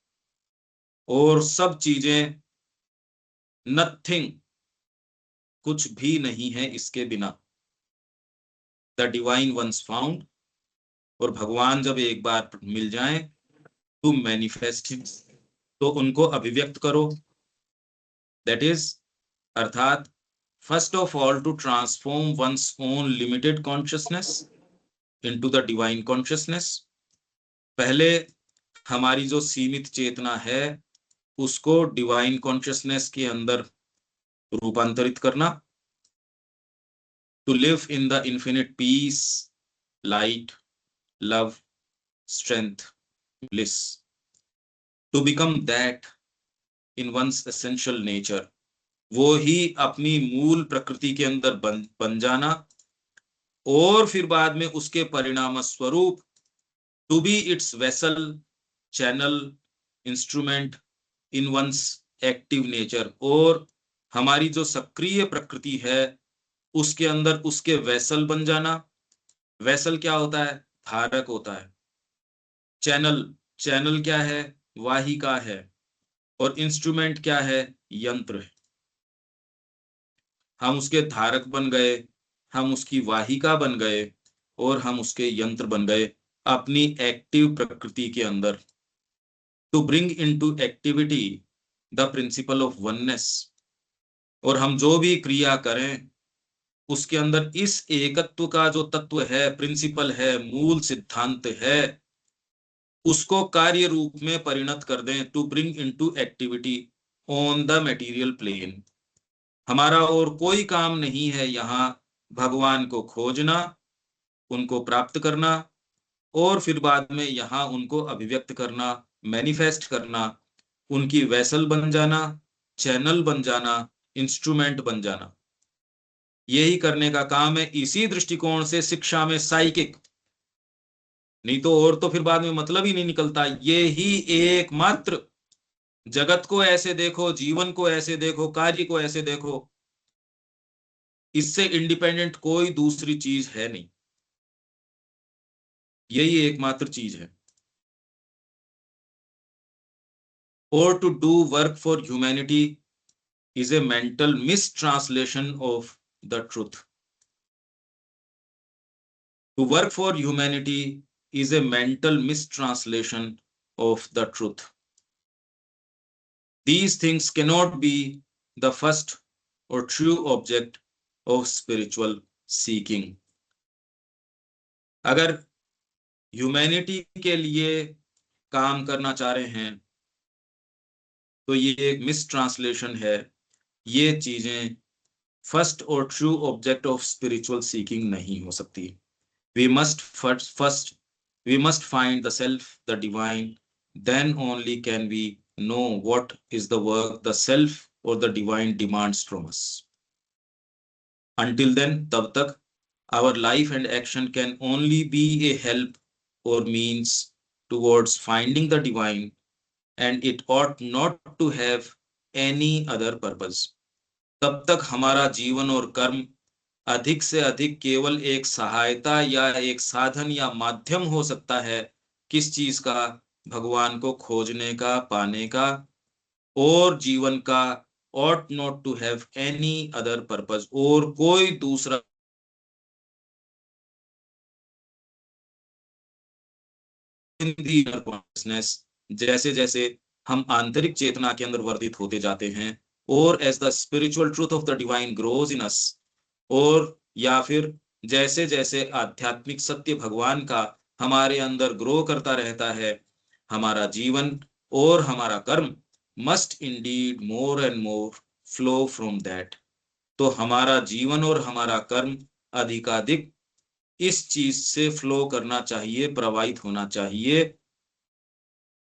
और सब चीजें नथिंग, कुछ भी नहीं है इसके बिना। द डिवाइन वंस फाउंड, और भगवान जब एक बार मिल जाएं टू मैनिफेस्ट, तो उनको अभिव्यक्त करो। दैट इज, अर्थात first of all to transform one's own limited consciousness into the divine consciousness. पहले हमारी जो सीमित चेतना है उसको डिवाइन कॉन्शियसनेस के अंदर रूपांतरित करना। To live in the infinite peace, light, love, strength, bliss. To become that in one's essential nature, वो ही अपनी मूल प्रकृति के अंदर बन जाना, और फिर बाद में उसके परिणाम स्वरूप to be its vessel, channel, instrument in one's active nature, और हमारी जो सक्रिय प्रकृति है उसके अंदर उसके वेसल बन जाना। वेसल क्या होता है? धारक होता है। चैनल, चैनल क्या है? वाहिका है। और इंस्ट्रूमेंट क्या है? यंत्र है। हम उसके धारक बन गए, हम उसकी वाहिका बन गए, और हम उसके यंत्र बन गए अपनी एक्टिव प्रकृति के अंदर। To bring into activity the principle of oneness. और हम जो भी क्रिया करें उसके अंदर इस एकत्व का जो तत्व है, प्रिंसिपल है, मूल सिद्धांत है, उसको कार्य रूप में परिणत कर दें। To bring into activity on the material plane. हमारा और कोई काम नहीं है यहाँ भगवान को खोजना, उनको प्राप्त करना, और फिर बाद में यहाँ उनको अभिव्यक्त करना, मैनिफेस्ट करना, उनकी वेसल बन जाना, चैनल बन जाना, इंस्ट्रूमेंट बन जाना। यही करने का काम है। इसी दृष्टिकोण से शिक्षा में साइकिक, नहीं तो और तो फिर बाद में मतलब ही नहीं निकलता। ये ही एकमात्र, जगत को ऐसे देखो, जीवन को ऐसे देखो, कार्य को ऐसे देखो, इससे इंडिपेंडेंट कोई दूसरी चीज है नहीं। यही एकमात्र चीज है। और to do work for humanity is a mental mistranslation of the truth. To work for humanity is a mental mistranslation of the truth. These things cannot be the first or true object of spiritual seeking. अगर humanity के लिए काम करना चाह रहे हैं तो ये एक मिसट्रांसलेशन है। ये चीजें फर्स्ट और true object of spiritual seeking नहीं हो सकती। We must we must find the self, the divine. Then only can we know what is the work the self or the divine demands from us. Until then, तब तक our life and action can only be a help or means towards finding the divine, and it ought not to have any other purpose. तब तक हमारा जीवन और कर्म अधिक से अधिक केवल एक सहायता या एक साधन या माध्यम हो सकता है। किस चीज का? भगवान को खोजने का, पाने का। और जीवन का ought not to have any other purpose, और कोई दूसरा in the inner consciousness। जैसे जैसे हम आंतरिक चेतना के अंदर वर्धित होते जाते हैं, और as the spiritual truth of the divine grows in us, और या फिर जैसे जैसे आध्यात्मिक सत्य भगवान का हमारे अंदर ग्रो करता रहता है, हमारा जीवन और हमारा कर्म must Indeed more and more flow from that. तो हमारा जीवन और हमारा कर्म अधिकाधिक इस चीज से फ्लो करना चाहिए, प्रवाहित होना चाहिए।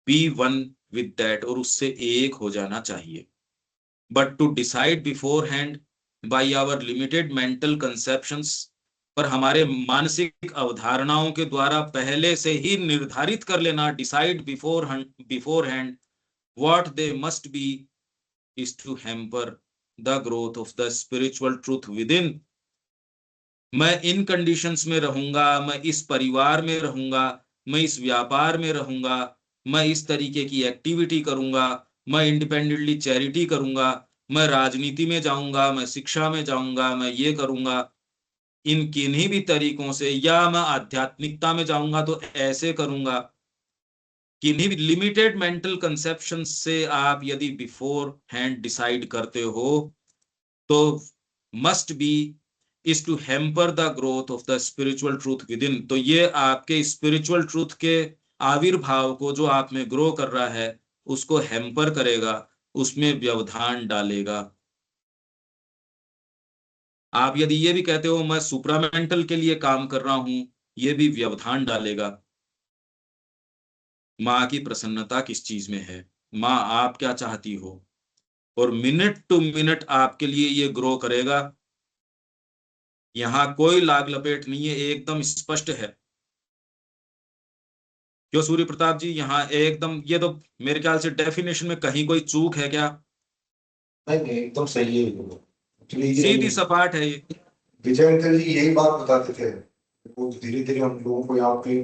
बी वन विद दैट, और उससे एक हो जाना चाहिए। But to decide beforehand by our limited mental conceptions, पर हमारे मानसिक अवधारणाओं के द्वारा पहले से ही निर्धारित कर लेना, decide beforehand what they must be, is to hamper the growth of the spiritual truth within. मैं इन कंडीशंस में रहूंगा, मैं इस परिवार में रहूंगा, मैं इस व्यापार में रहूंगा, मैं इस तरीके की एक्टिविटी करूंगा, मैं इंडिपेंडेंटली चैरिटी करूंगा, मैं राजनीति में जाऊंगा, मैं शिक्षा में जाऊंगा, मैं ये करूंगा, इन किन्हीं भी तरीकों से, या मैं आध्यात्मिकता में जाऊंगा तो ऐसे करूंगा। किन्हीं भी लिमिटेड मेंटल कंसेप्शन से आप यदि बिफोर हैंड डिसाइड करते हो तो must be is to hamper the growth of the spiritual truth within। तो ये आपके स्पिरिचुअल ट्रूथ के आविर्भाव को, जो आप में ग्रो कर रहा है, उसको हैम्पर करेगा, उसमें व्यवधान डालेगा। आप यदि ये भी कहते हो मैं सुप्रामेंटल के लिए काम कर रहा हूं, ये भी व्यवधान डालेगा। माँ की प्रसन्नता किस चीज में है, माँ आप क्या चाहती हो, और मिनट टू मिनट आपके लिए ये ग्रो करेगा। यहाँ कोई लाग लपेट नहीं है, एकदम स्पष्ट है। क्यों सूर्य प्रताप जी, यहाँ एकदम, ये तो मेरे ख्याल से डेफिनेशन में कहीं कोई चूक है क्या? नहीं नहीं, एकदम सही है। Actually, ये सीधी सपाट है ये। विजय अंकल जी यही बात बताते थे, वो धीरे धीरे हम लोगों को यहाँ पे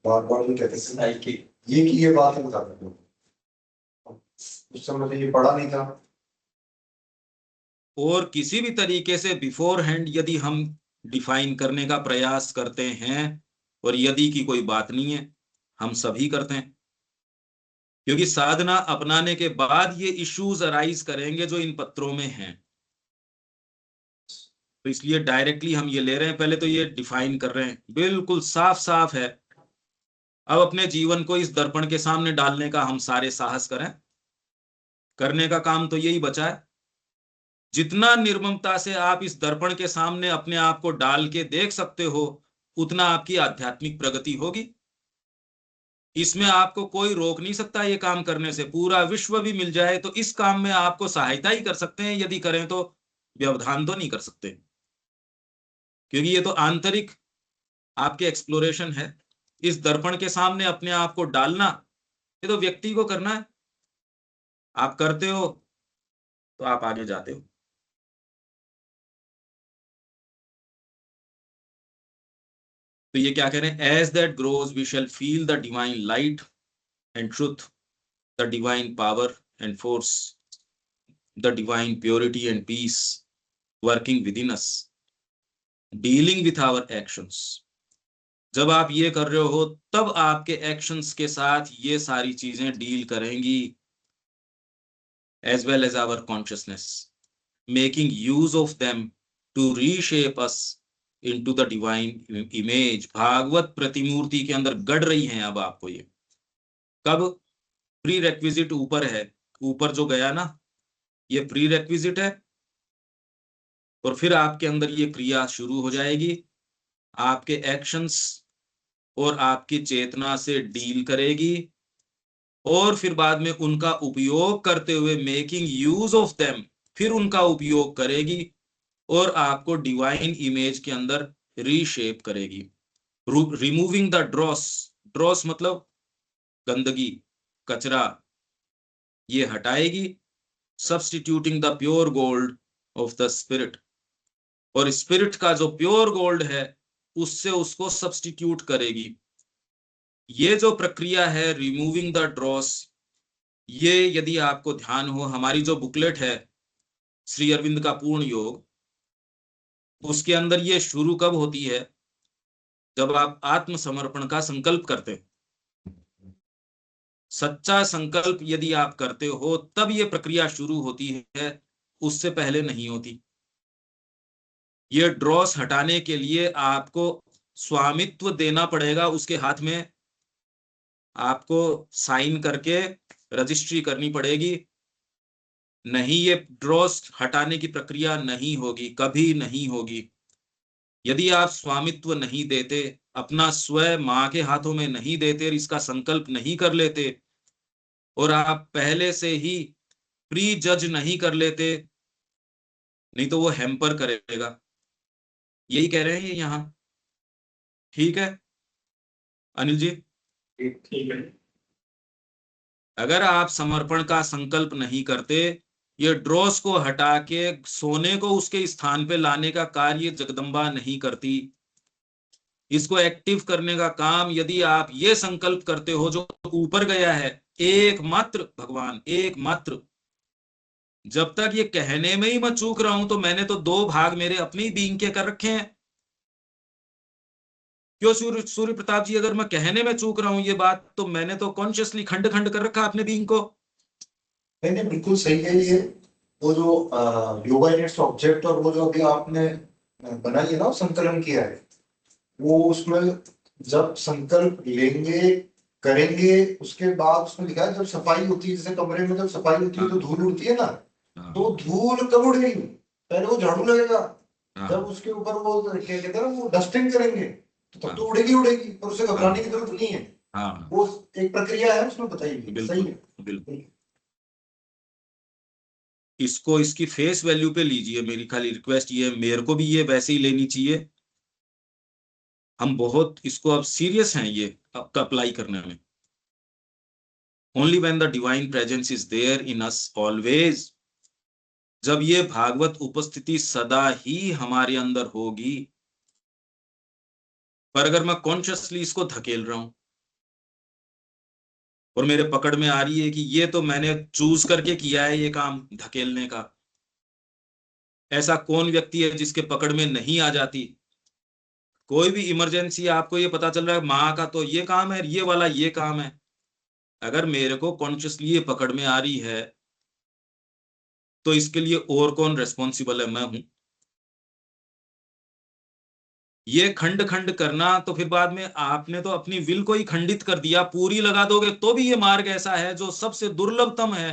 बार बार ये कहते थे की ये बात ही बताते थे। उस समय तो ये पढ़ा नहीं था। और किसी भी तरीके से बिफोर हैंड यदि हम डिफाइन करने का प्रयास करते हैं, और यदि की कोई बात नहीं है, हम सभी करते हैं, क्योंकि साधना अपनाने के बाद ये इश्यूज अराइज करेंगे जो इन पत्रों में हैं। तो इसलिए डायरेक्टली हम ये ले रहे हैं, पहले तो ये डिफाइन कर रहे हैं, बिल्कुल साफ साफ है। अब अपने जीवन को इस दर्पण के सामने डालने का हम सारे साहस करें, करने का काम तो यही बचा है। जितना निर्ममता से आप इस दर्पण के सामने अपने आप को डाल के देख सकते हो, उतना आपकी आध्यात्मिक प्रगति होगी। इसमें आपको कोई रोक नहीं सकता ये काम करने से। पूरा विश्व भी मिल जाए तो इस काम में आपको सहायता ही कर सकते हैं, यदि करें तो व्यवधान तो नहीं कर सकते, क्योंकि ये तो आंतरिक आपके एक्सप्लोरेशन है। इस दर्पण के सामने अपने आप को डालना, ये तो व्यक्ति को करना है। आप करते हो तो आप आगे जाते हो। तो ये क्या कह रहे हैं, as that grows we shall feel the divine light and truth, the divine power and force, the divine purity and peace working within us, dealing with our actions. जब आप ये कर रहे हो तब आपके एक्शंस के साथ ये सारी चीजें डील करेंगी, as well as our consciousness, making use of them to reshape us into the divine image। Bhagavat प्रतिमूर्ति के अंदर गढ़ रही हैं अब आपको ये। कब? प्री रेक्विजिट ऊपर है, ऊपर जो गया ना, ये प्री रेक्विजिट है, और फिर आपके अंदर ये क्रिया शुरू हो जाएगी, आपके एक्शंस और आपकी चेतना से डील करेगी, और फिर बाद में उनका उपयोग करते हुए मेकिंग यूज ऑफ देम, फिर उनका उपयोग करेगी और आपको डिवाइन इमेज के अंदर रीशेप करेगी। रिमूविंग द ड्रॉस, ड्रॉस मतलब गंदगी, कचरा, ये हटाएगी। Substituting the pure gold of the spirit, और स्पिरिट का जो प्योर गोल्ड है उससे उसको सब्स्टिट्यूट करेगी। ये जो प्रक्रिया है रिमूविंग द ड्रॉस, ये यदि आपको ध्यान हो, हमारी जो बुकलेट है श्री अरविंद का पूर्ण योग, उसके अंदर ये शुरू कब होती है, जब आप आत्मसमर्पण का संकल्प करते हैं। सच्चा संकल्प यदि आप करते हो तब ये प्रक्रिया शुरू होती है, उससे पहले नहीं होती। ये ड्रॉस हटाने के लिए आपको स्वामित्व देना पड़ेगा उसके हाथ में, आपको साइन करके रजिस्ट्री करनी पड़ेगी। नहीं, ये ड्रॉस हटाने की प्रक्रिया नहीं होगी, कभी नहीं होगी, यदि आप स्वामित्व नहीं देते, अपना स्वयं मां के हाथों में नहीं देते, इसका संकल्प नहीं कर लेते, और आप पहले से ही प्री जज नहीं कर लेते, नहीं तो वो हैम्पर करेगा। यही कह रहे हैं ये यहाँ। ठीक है अनिल जी? ठीक है। अगर आप समर्पण का संकल्प नहीं करते, ये ड्रॉस को हटा के सोने को उसके स्थान पे लाने का कार्य जगदम्बा नहीं करती। इसको एक्टिव करने का काम यदि आप ये संकल्प करते हो जो ऊपर गया है, एकमात्र भगवान, एकमात्र। जब तक ये कहने में ही मैं चूक रहा हूं तो मैंने तो दो भाग मेरे अपनी बीइंग के कर रखे हैं। क्यों सूर्य प्रताप जी, अगर मैं कहने में चूक रहा हूं ये बात, तो मैंने तो कॉन्शियसली खंड खंड कर रखा अपने बीइंग को। नहीं बिल्कुल सही है ये। वो जो योगा यूनिट्स ऑब्जेक्ट और वो जो अभी आपने बनाई है ना, संकलन किया है, वो उसमें जब संकल्प लेंगे करेंगे, उसके बाद उसमें लिखा है जब सफाई होती है, जैसे कमरे में जब सफाई होती है तो धूल उड़ती है ना, तो धूल कब उड़ेगी? पहले वो झाड़ू लगेगा, जब उसके ऊपर वो क्या कहते हैं ना, वो डस्टिंग करेंगे, तो तब तो उड़ेगी उड़ेगी, और उसे घबराने की जरूरत नहीं है। वो एक प्रक्रिया है उसमें बताइए। सही है, बिल्कुल। इसको इसकी फेस वैल्यू पे लीजिए, मेरी खाली रिक्वेस्ट ये है, मेरे को भी ये वैसे ही लेनी चाहिए। हम बहुत इसको अब सीरियस हैं ये अब अप्लाई करने में। Only when the divine presence is there in us always, जब ये भागवत उपस्थिति सदा ही हमारे अंदर होगी, पर अगर मैं कॉन्शियसली इसको धकेल रहा हूं और मेरे पकड़ में आ रही है कि ये तो मैंने चूज करके किया है ये काम धकेलने का, ऐसा कौन व्यक्ति है जिसके पकड़ में नहीं आ जाती? कोई भी इमरजेंसी आपको ये पता चल रहा है माँ का तो ये काम है, ये वाला ये काम है, अगर मेरे को कॉन्शियसली ये पकड़ में आ रही है तो इसके लिए और कौन रेस्पॉन्सिबल है? मैं हूं। ये खंड खंड करना तो फिर बाद में आपने तो अपनी विल को ही खंडित कर दिया। पूरी लगा दोगे तो भी ये मार्ग ऐसा है जो सबसे दुर्लभतम है।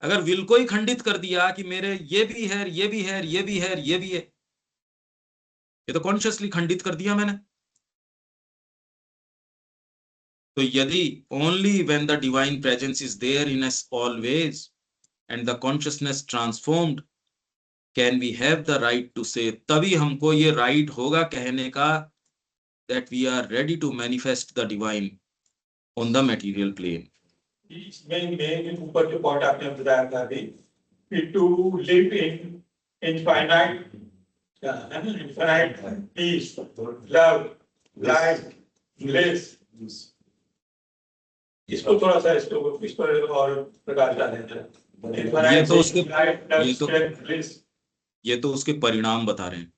अगर विल को ही खंडित कर दिया कि मेरे ये भी है, ये भी है, ये भी है, ये भी है, ये तो कॉन्शियसली खंडित कर दिया मैंने। तो यदि only when the divine presence is there in us always and the consciousness transformed can we have the right to say, तभी हमको ये राइट होगा कहने का that we are ready to manifest the divine on the material plane. इसमें ऊपर जो point आपने बताया था अभी कि to live in infinite peace, love, life, bliss, इसको थोड़ा सा इस पर और प्रकाश डालें। ये तो उसके परिणाम बता रहे हैं।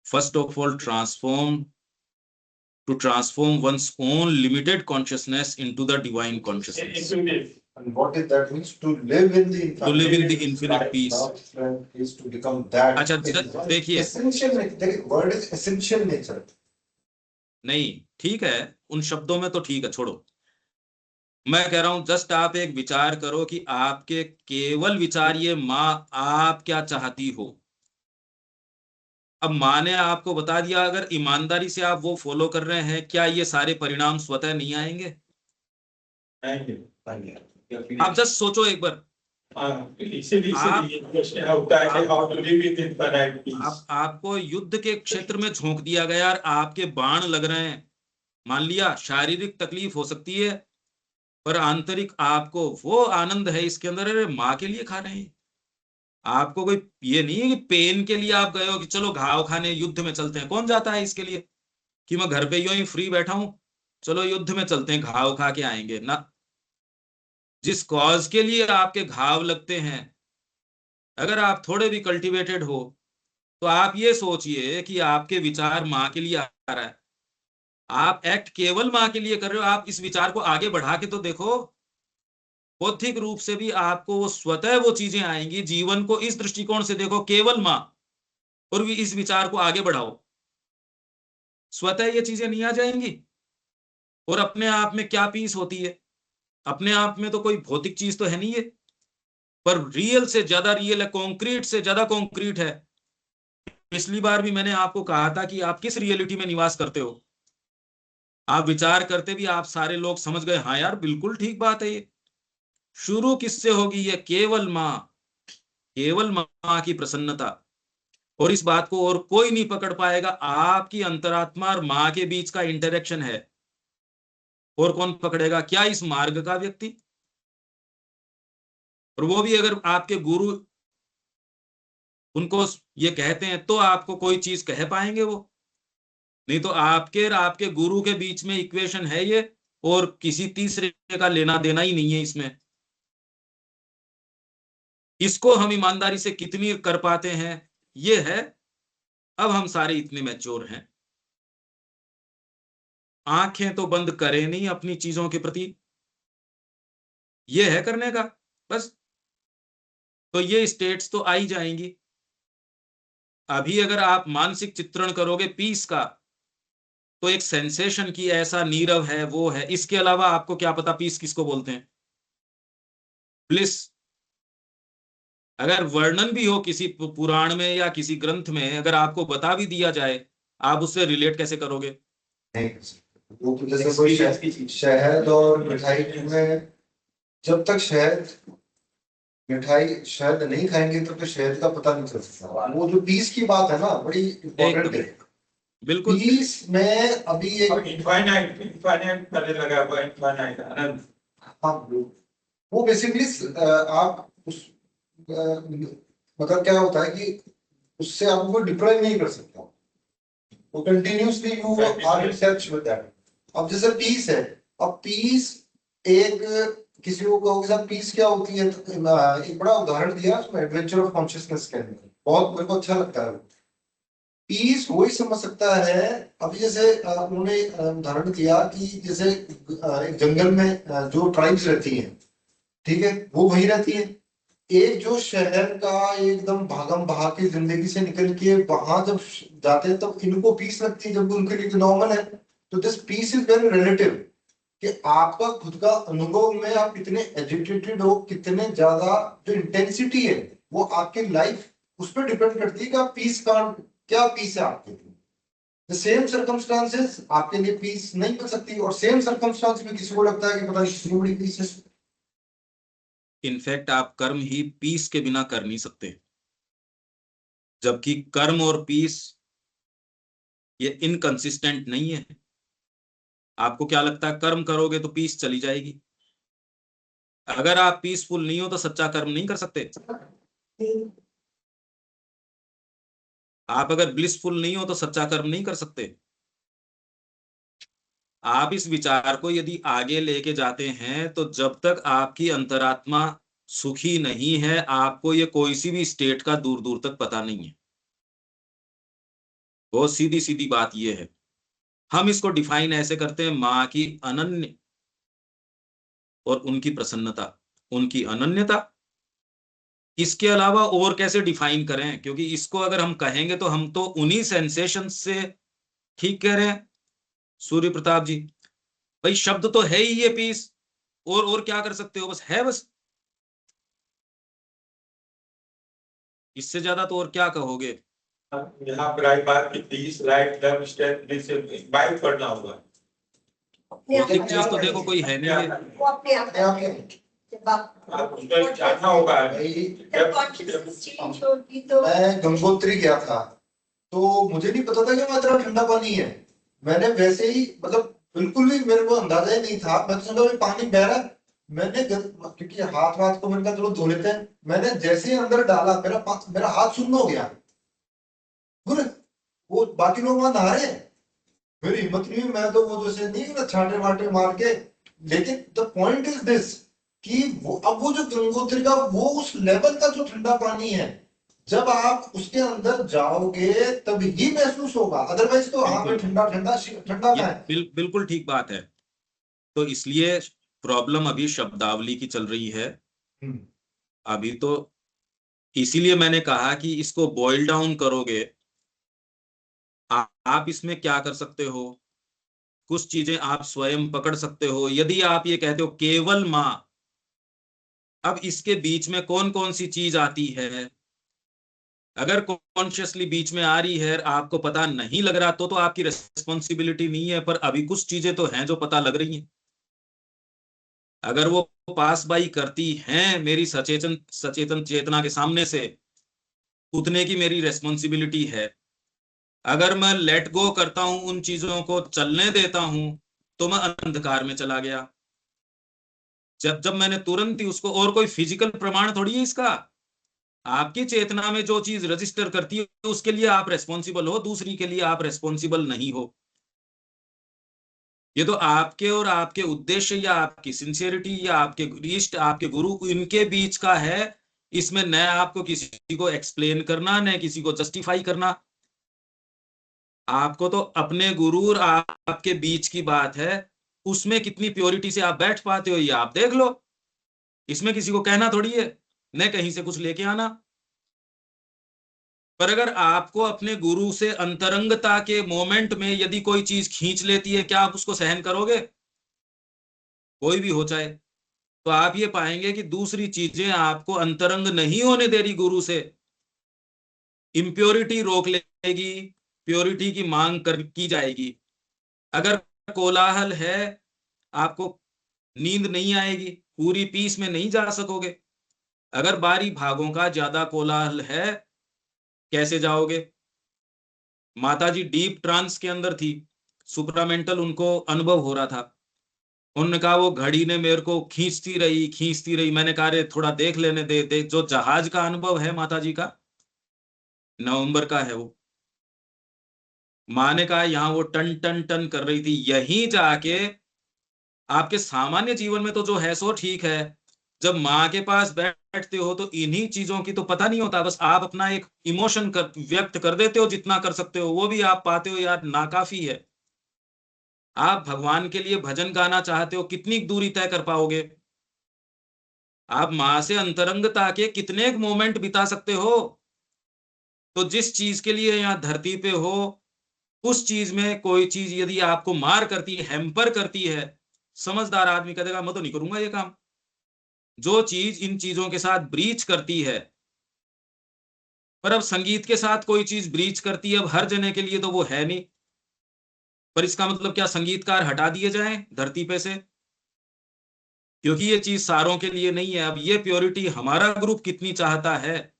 First of all, to transform one's own limited consciousness into the divine consciousness. And what is that means? To live in the infinite. To live in the infinite peace. Is to become that. अच्छा देखिए, essential nature, word is essential nature. नहीं ठीक है, उन शब्दों में तो ठीक है, छोड़ो। मैं कह रहा हूं जस्ट आप एक विचार करो कि आपके केवल विचार ये माँ आप क्या चाहती हो। अब माँ ने आपको बता दिया, अगर ईमानदारी से आप वो फॉलो कर रहे हैं, क्या ये सारे परिणाम स्वतः नहीं आएंगे? आप जस्ट सोचो एक बार। आपको युद्ध के क्षेत्र में झोंक दिया गया और आपके बाण लग रहे हैं। मान लिया शारीरिक तकलीफ हो सकती है, पर आंतरिक आपको वो आनंद है इसके अंदर, अरे माँ के लिए खा रहे हैं। आपको कोई ये नहीं है कि पेन के लिए आप गए हो कि चलो घाव खाने युद्ध में चलते हैं। कौन जाता है इसके लिए कि मैं घर पे यूं ही फ्री बैठा हूं, चलो युद्ध में चलते हैं, घाव खा के आएंगे ना। जिस कॉज के लिए आपके घाव लगते हैं, अगर आप थोड़े भी कल्टीवेटेड हो तो आप ये सोचिए कि आपके विचार माँ के लिए आ रहा है, आप एक्ट केवल माँ के लिए कर रहे हो। आप इस विचार को आगे बढ़ा के तो देखो, बौद्धिक रूप से भी आपको वो स्वतः वो चीजें आएंगी। जीवन को इस दृष्टिकोण से देखो, केवल माँ, और भी इस विचार को आगे बढ़ाओ, स्वतः ये चीजें नहीं आ जाएंगी। और अपने आप में क्या पीस होती है? अपने आप में तो कोई भौतिक चीज तो है नहीं है, पर रियल से ज्यादा रियल है, कॉन्क्रीट से ज्यादा कॉन्क्रीट है। पिछली बार भी मैंने आपको कहा था कि आप किस रियलिटी में निवास करते हो। आप विचार करते भी आप सारे लोग समझ गए, हाँ यार बिल्कुल ठीक बात है। ये शुरू किससे होगी? ये केवल माँ, केवल माँ की प्रसन्नता। और इस बात को और कोई नहीं पकड़ पाएगा। आपकी अंतरात्मा और माँ के बीच का इंटरेक्शन है, और कौन पकड़ेगा? क्या इस मार्ग का व्यक्ति? और वो भी अगर आपके गुरु उनको ये कहते हैं तो आपको कोई चीज कह पाएंगे वो। नहीं तो आपके और आपके गुरु के बीच में इक्वेशन है ये, और किसी तीसरे का लेना देना ही नहीं है इसमें। इसको हम ईमानदारी से कितनी कर पाते हैं ये है। अब हम सारे इतने मैच्योर हैं, आंखें तो बंद करें नहीं अपनी चीजों के प्रति, ये है करने का बस। तो ये स्टेट्स तो आ ही जाएंगी। अभी अगर आप मानसिक चित्रण करोगे पीस का, तो एक सेंसेशन की ऐसा नीरव है वो है। इसके अलावा आपको क्या पता पीस किसको बोलते हैं? ब्लिस अगर वर्णन भी हो किसी पुराण में या किसी ग्रंथ में, अगर आपको बता भी दिया जाए, आप उससे रिलेट कैसे करोगे? वो तो जैसे कोई शहद और मिठाई में, जब तक मिठाई शहद नहीं खाएंगे तो शहद का पता नहीं चल सकता। वो जो पीस की बात है ना, बड़ी इम्पोर्टेंट है। बिल्कुल पीस में अभी एक इनफाइनाइट पहले लगा हुआ, इनफाइनाइट आनंद। हाँ, वो बेसिकली आप उस मतलब क्या होता है कि उससे आप वो डिप्लॉय नहीं कर सकते, वो continuously you are in touch with that. अब जैसे पीस है, अब पीस एक किसी को कहोगे सर पीस क्या होती है, तो एक बड़ा उदाहरण दिया उसमें एडवेंचर ऑफ कॉन्शियसनेस के अंदर, बहुत मेरे को अच्छा लगता है। पीस वही समझ सकता है। अभी जैसे उन्होंने उदाहरण दिया कि जैसे एक जंगल में जो ट्राइब्स रहती हैं, ठीक है, वो वहीं रहती है। एक जो शहर का एकदम भागम भाग की जिंदगी से निकल के वहां जब जाते हैं तब इनको पीस लगती है, जब उनके लिए नॉर्मल है। तो this peace is very relative, कि आपका खुद का अनुभव में आप कितने एजुकेटेड हो, कितने ज्यादा जो इंटेंसिटी है वो आपकी लाइफ उस पर डिपेंड करती है कि आप पीस का क्या पीस है आपके लिए। द सेम सर्कमस्टांसेस आपके लिए पीस नहीं मिल सकती, और सेम सर्कमस्टांस में किसी को लगता है कि पता नहीं कितनी बड़ी पीस है। इनफैक्ट आप कर्म ही पीस के बिना कर नहीं सकते, जबकि कर्म और पीस ये इनकंसिस्टेंट नहीं है। आपको क्या लगता है कर्म करोगे तो पीस चली जाएगी? अगर आप पीसफुल नहीं हो तो सच्चा कर्म नहीं कर सकते। आप अगर ब्लिसफुल नहीं हो तो सच्चा कर्म नहीं कर सकते। आप इस विचार को यदि आगे लेके जाते हैं तो जब तक आपकी अंतरात्मा सुखी नहीं है, आपको ये कोई सी भी स्टेट का दूर दूर तक पता नहीं है। बहुत सीधी सीधी बात ये है। हम इसको डिफाइन ऐसे करते हैं, माँ की अनन्य और उनकी प्रसन्नता, उनकी अनन्यता। इसके अलावा और कैसे डिफाइन करें? क्योंकि इसको अगर हम कहेंगे तो हम तो उन्हीं सेंसेशन से, ठीक कह रहे हैं सूर्य प्रताप जी, भाई शब्द तो है ही ये पीस, और क्या कर सकते हो? बस है, बस इससे ज्यादा तो और क्या कहोगे? यहाँ पर आई बात की peace, right, love, step, bike पढ़ना होगा। भौतिक चीज तो देखो कोई है नहीं है। वो अपने आप आप उसको जानना होगा। मैं गंगोत्री गया था, तो मुझे नहीं पता था कि वहाँ इतना ठंडा पानी है। मैंने वैसे ही मतलब बिल्कुल भी मेरे को अंदाजा ही नहीं था, मैं तो समझा पानी बह रहा है। मैंने क्योंकि हाथ को मैंने कहा चलो धो लेते हैं, मैंने जैसे ही अंदर डाला मेरा हाथ सुन्न हो गया। वो बाकी लोग वहां नहा रहे हैं, मेरी हिम्मत नहीं हुई, मैं तो वो जैसे नहीं छाटे वाटे मार के। लेकिन द पॉइंट इज दिस कि वो अब वो जो गंगोत्री का वो उस लेवल का जो ठंडा पानी है, जब आप उसके अंदर जाओगे तब ही महसूस होगा, अदरवाइज तो हाँ बिल्कुल। ठंडा ठंडा ठंडा ये का है। बिल्कुल ठीक बात है। तो इसलिए प्रॉब्लम अभी शब्दावली की चल रही है अभी तो। इसीलिए मैंने कहा कि इसको बॉइल डाउन करोगे, आप इसमें क्या कर सकते हो? कुछ चीजें आप स्वयं पकड़ सकते हो। यदि आप ये कहते हो केवल माँ, अब इसके बीच में कौन कौन सी चीज आती है? अगर कॉन्शियसली बीच में आ रही है, आपको पता नहीं लग रहा, तो आपकी रिस्पॉन्सिबिलिटी नहीं है। पर अभी कुछ चीजें तो हैं जो पता लग रही हैं। अगर वो पास बाई करती हैं मेरी सचेतन सचेतन चेतना के सामने से, उतने की मेरी रेस्पॉन्सिबिलिटी है। अगर मैं लेट गो करता हूं, उन चीजों को चलने देता हूं, तो मैं अंधकार में चला गया। जब मैंने तुरंत ही उसको, और कोई फिजिकल प्रमाण थोड़ी है इसका। आपकी चेतना में जो चीज रजिस्टर करती है उसके लिए आप रेस्पॉन्सिबल हो, दूसरी के लिए आप रेस्पॉन्सिबल नहीं हो। ये तो आपके और आपके उद्देश्य या आपकी सिंसियरिटी या आपके इष्ट, आपके गुरु, इनके बीच का है। इसमें न आपको किसी को एक्सप्लेन करना, न किसी को जस्टिफाई करना। आपको तो अपने गुरु और आपके बीच की बात है, उसमें कितनी प्योरिटी से आप बैठ पाते हो ये आप देख लो। इसमें किसी को कहना थोड़ी है, न कहीं से कुछ लेके आना। पर अगर आपको अपने गुरु से अंतरंगता के मोमेंट में यदि कोई चीज खींच लेती है, क्या आप उसको सहन करोगे? कोई भी हो चाहे। तो आप ये पाएंगे कि दूसरी चीजें आपको अंतरंग नहीं होने दे रही गुरु से। इम्प्योरिटी रोक लेगी, प्योरिटी की मांग की जाएगी। अगर कोलाहल है, आपको नींद नहीं आएगी, पूरी पीस में नहीं जा सकोगे। अगर बारी भागों का ज्यादा कोलाहल है, कैसे जाओगे? माताजी डीप ट्रांस के अंदर थी, सुप्रामेंटल उनको अनुभव हो रहा था। उन्होंने कहा वो घड़ी ने मेरे को खींचती रही। मैंने कहा रे थोड़ा देख लेने दे। जो जहाज का अनुभव है माता जी का, नवंबर का है वो। माँ ने कहा यहाँ वो टन टन टन कर रही थी। यहीं जाके आपके सामान्य जीवन में तो जो है सो ठीक है, जब माँ के पास बैठते हो तो इन्हीं चीजों की तो पता नहीं होता। बस आप अपना एक इमोशन व्यक्त कर देते हो, जितना कर सकते हो वो भी आप पाते हो, यार नाकाफी है। आप भगवान के लिए भजन गाना चाहते हो, कितनी दूरी तय कर पाओगे? आप माँ से अंतरंगता के कितने मोमेंट बिता सकते हो? तो जिस चीज के लिए यहाँ धरती पे हो, उस चीज में कोई चीज यदि आपको मार करती है, हैम्पर करती है, समझदार आदमी कह देगा मैं तो नहीं करूंगा ये काम। जो चीज इन चीजों के साथ ब्रीच करती है, पर अब संगीत के साथ कोई चीज ब्रीच करती है, अब हर जने के लिए तो वो है नहीं। पर इसका मतलब क्या संगीतकार हटा दिए जाएं धरती पे से? क्योंकि ये चीज सारों के लिए नहीं है। अब ये प्योरिटी हमारा ग्रुप कितनी चाहता है,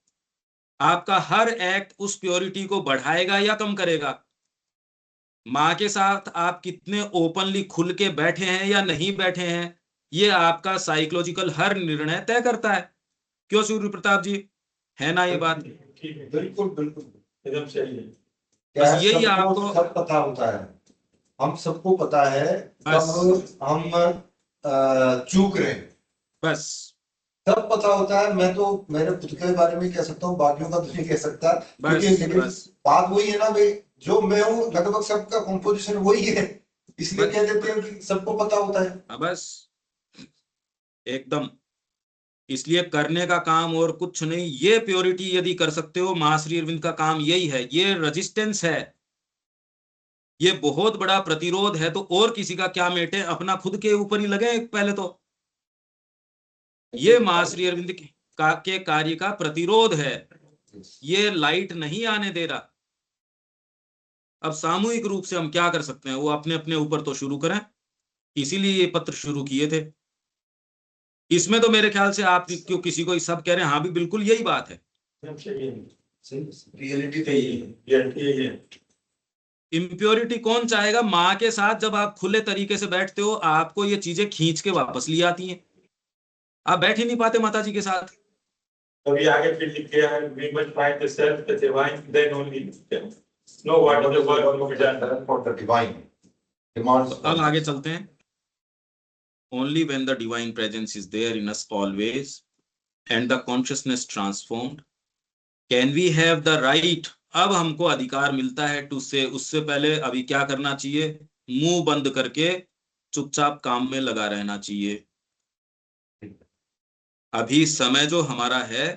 आपका हर एक्ट उस प्योरिटी को बढ़ाएगा या कम करेगा? माँ के साथ आप कितने ओपनली खुल के बैठे हैं या नहीं बैठे हैं, ये आपका साइकोलॉजिकल हर निर्णय तय करता है। क्यों सूर्य प्रताप जी, है ना ये बात? ठीक है, बिल्कुल बिल्कुल। एकदम सही है। क्या बस है, यही सबको आपको सब पता होता है, हम सबको पता है बस कब हम चूक रहे हैं, बस सब पता होता है। मैं तो मेरे खुद के बारे में कह सकता हूँ, बाकियों का तो नहीं कह सकता, क्योंकि बस लेकिन बस बात वही है ना भाई, जो मैं हूँ लगभग सबका कंपोजिशन वही है, इसलिए बस कह देते हैं कि सबको पता होता है। बस एकदम। इसलिए करने का काम और कुछ नहीं। ये प्योरिटी यदि कर सकते हो, मां श्री अरविंद का काम यही है। ये रेजिस्टेंस है, ये बहुत बड़ा प्रतिरोध है। तो और किसी का क्या मेटे, अपना खुद के ऊपर ही लगे पहले तो। ये मां श्री अरविंद के कार्य का प्रतिरोध है, ये लाइट नहीं आने दे रहा। अब सामूहिक रूप से हम क्या कर सकते हैं, वो अपने अपने ऊपर तो शुरू करें। इसीलिए ये पत्र शुरू किए थे। इसमें तो मेरे ख्याल से आप क्यों किसी को सब कह रहे हैं, हाँ भी बिल्कुल यही बात है। एकदम सही है, रियलिटी तो सही यही है, है। यही है। इम्प्योरिटी कौन चाहेगा? माँ के साथ जब आप खुले तरीके से बैठते हो, आपको ये चीजें खींच के वापस ले आती हैं। आप बैठ ही नहीं पाते माता जी के साथ। अभी आगे फिर लिख गया है, we must find the self, the divine, then only know what is the work to be done. For the divine demands तो अब आगे चलते हैं। Only when the divine presence is there in us always and the consciousness transformed can we have the right। अब हमको अधिकार मिलता है टू से। उससे पहले अभी क्या करना चाहिए? मुंह बंद करके चुपचाप काम में लगा रहना चाहिए। अभी समय जो हमारा है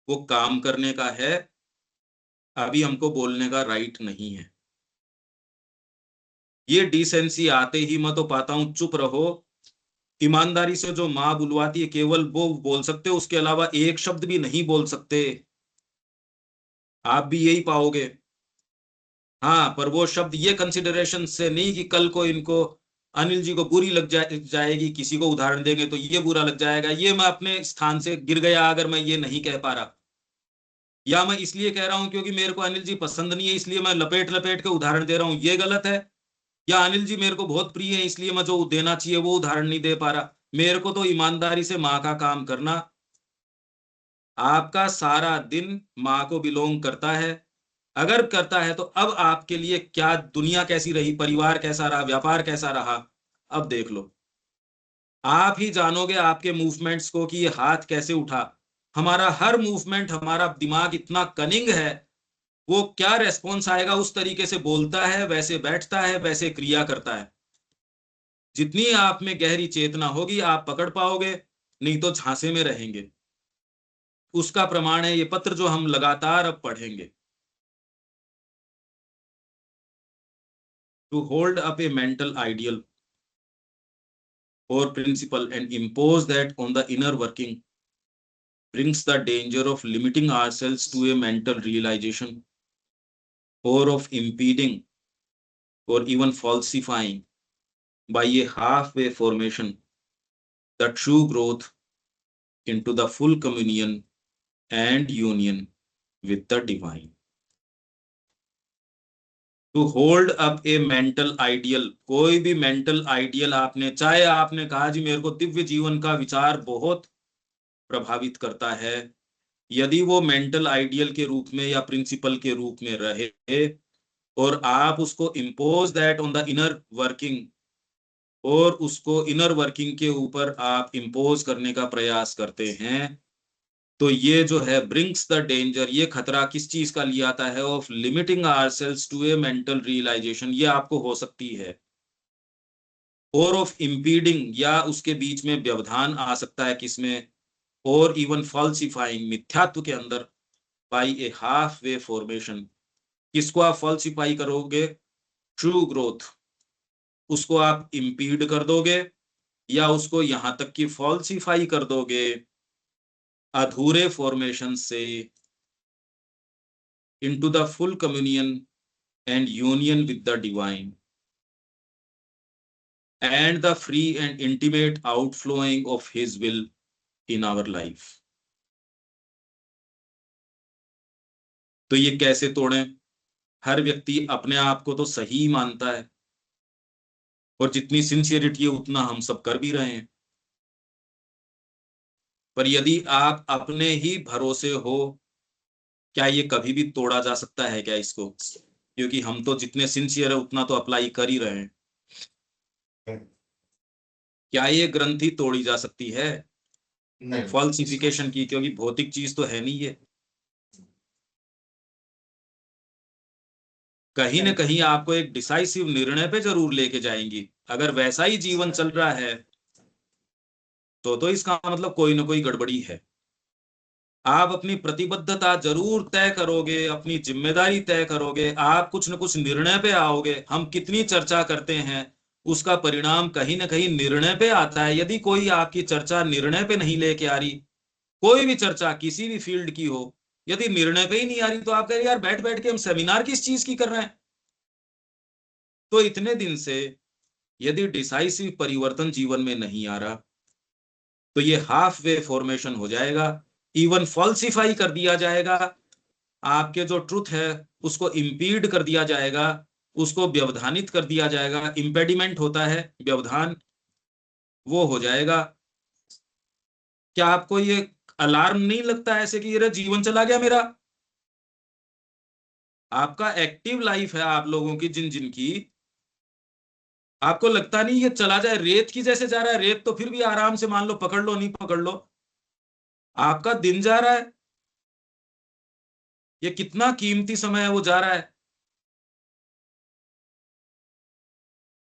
वो काम करने का है, अभी हमको बोलने का राइट नहीं है। ये डिसेंसी आते ही मैं तो पाता हूं चुप रहो। ईमानदारी से जो माँ बुलवाती है केवल वो बोल सकते हो, उसके अलावा एक शब्द भी नहीं बोल सकते। आप भी यही पाओगे। हाँ, पर वो शब्द ये कंसिडरेशन से नहीं कि कल को इनको अनिल जी को बुरी लग जाएगी, किसी को उदाहरण देंगे तो ये बुरा लग जाएगा। ये मैं अपने स्थान से गिर गया अगर मैं ये नहीं कह पा रहा, या मैं इसलिए कह रहा हूं क्योंकि मेरे को अनिल जी पसंद नहीं है इसलिए मैं लपेट लपेट के उदाहरण दे रहा हूं, ये गलत है। या अनिल जी मेरे को बहुत प्रिय है इसलिए मैं जो देना चाहिए वो उदाहरण नहीं दे पा रहा। मेरे को तो ईमानदारी से माँ का काम करना। आपका सारा दिन माँ को बिलोंग करता है। अगर करता है तो अब आपके लिए क्या दुनिया कैसी रही, परिवार कैसा रहा, व्यापार कैसा रहा, अब देख लो। आप ही जानोगे आपके मूवमेंट्स को कि ये हाथ कैसे उठा। हमारा हर मूवमेंट, हमारा दिमाग इतना कनिंग है, वो क्या रेस्पॉन्स आएगा उस तरीके से बोलता है, वैसे बैठता है, वैसे क्रिया करता है। जितनी आप में गहरी चेतना होगी आप पकड़ पाओगे, नहीं तो झांसे में रहेंगे। उसका प्रमाण है ये पत्र जो हम लगातार अब पढ़ेंगे। To hold up a mental ideal or principle and impose that on the inner working brings the danger of limiting ourselves to a mental realization or of impeding or even falsifying by a halfway formation the true growth into the full communion and union with the divine। To hold up a mental ideal, कोई भी mental ideal आपने, चाहे आपने कहा जी मेरे को दिव्य जीवन का विचार बहुत प्रभावित करता है, यदि वो मेंटल आइडियल के रूप में या प्रिंसिपल के रूप में रहे और आप उसको impose that on the inner working, और उसको इनर वर्किंग के ऊपर आप इम्पोज करने का प्रयास करते हैं, तो ये जो है ब्रिंग्स द डेंजर, ये खतरा किस चीज का लिए आता है, of limiting ourselves to a mental realisation, ये आपको हो सकती है, और ऑफ इम्पीडिंग, या उसके बीच में व्यवधान आ सकता है किसमें, और इवन फॉल्सिफाइंग, मिथ्यात्व के अंदर, by A half way formation, किसको आप फॉल्सिफाई करोगे, ट्रू ग्रोथ, उसको आप इम्पीड कर दोगे, या उसको यहां तक कि फॉल्सिफाई कर दोगे अधूरे फॉर्मेशन से into the full communion and union with the divine and the free and intimate outflowing of his will in our life. तो ये कैसे तोड़ें? हर व्यक्ति अपने आप को तो सही मानता है, और जितनी सिंसियरिटी है उतना हम सब कर भी रहे हैं, पर यदि आप अपने ही भरोसे हो, क्या ये कभी भी तोड़ा जा सकता है क्या इसको? क्योंकि हम तो जितने सिंसियर है उतना तो अप्लाई कर ही रहे हैं। क्या ये ग्रंथि तोड़ी जा सकती है नहीं, फॉल्सिफिकेशन की? क्योंकि भौतिक चीज तो है नहीं ये, कहीं ना कहीं आपको एक डिसाइसिव निर्णय पे जरूर लेके जाएंगी। अगर वैसा ही जीवन चल रहा है तो इसका मतलब कोई ना कोई गड़बड़ी है। आप अपनी प्रतिबद्धता जरूर तय करोगे, अपनी जिम्मेदारी तय करोगे, आप कुछ न कुछ निर्णय पे आओगे। हम कितनी चर्चा करते हैं उसका परिणाम कहीं ना कहीं निर्णय पे आता है। यदि कोई आपकी चर्चा निर्णय पे नहीं लेके आ रही, कोई भी चर्चा किसी भी फील्ड की हो, यदि निर्णय पे ही नहीं आ रही, तो आप कह रहे यार बैठ बैठ के हम सेमिनार किस चीज की कर रहे हैं। तो इतने दिन से यदि डिसाइसिव परिवर्तन जीवन में नहीं आ रहा, तो ये हाफ वे फॉर्मेशन हो जाएगा, इवन फॉल्सिफाई कर दिया जाएगा, आपके जो ट्रुथ है उसको इम्पीड कर दिया जाएगा, उसको व्यवधानित कर दिया जाएगा। इम्पेडिमेंट होता है व्यवधान, वो हो जाएगा। क्या आपको ये अलार्म नहीं लगता ऐसे कि ये जीवन चला गया मेरा? आपका एक्टिव लाइफ है आप लोगों की, जिन जिन की, आपको लगता नहीं ये चला जाए, रेत की जैसे जा रहा है। रेत तो फिर भी आराम से मान लो पकड़ लो, नहीं पकड़ लो, आपका दिन जा रहा है, ये कितना कीमती समय है वो जा रहा है।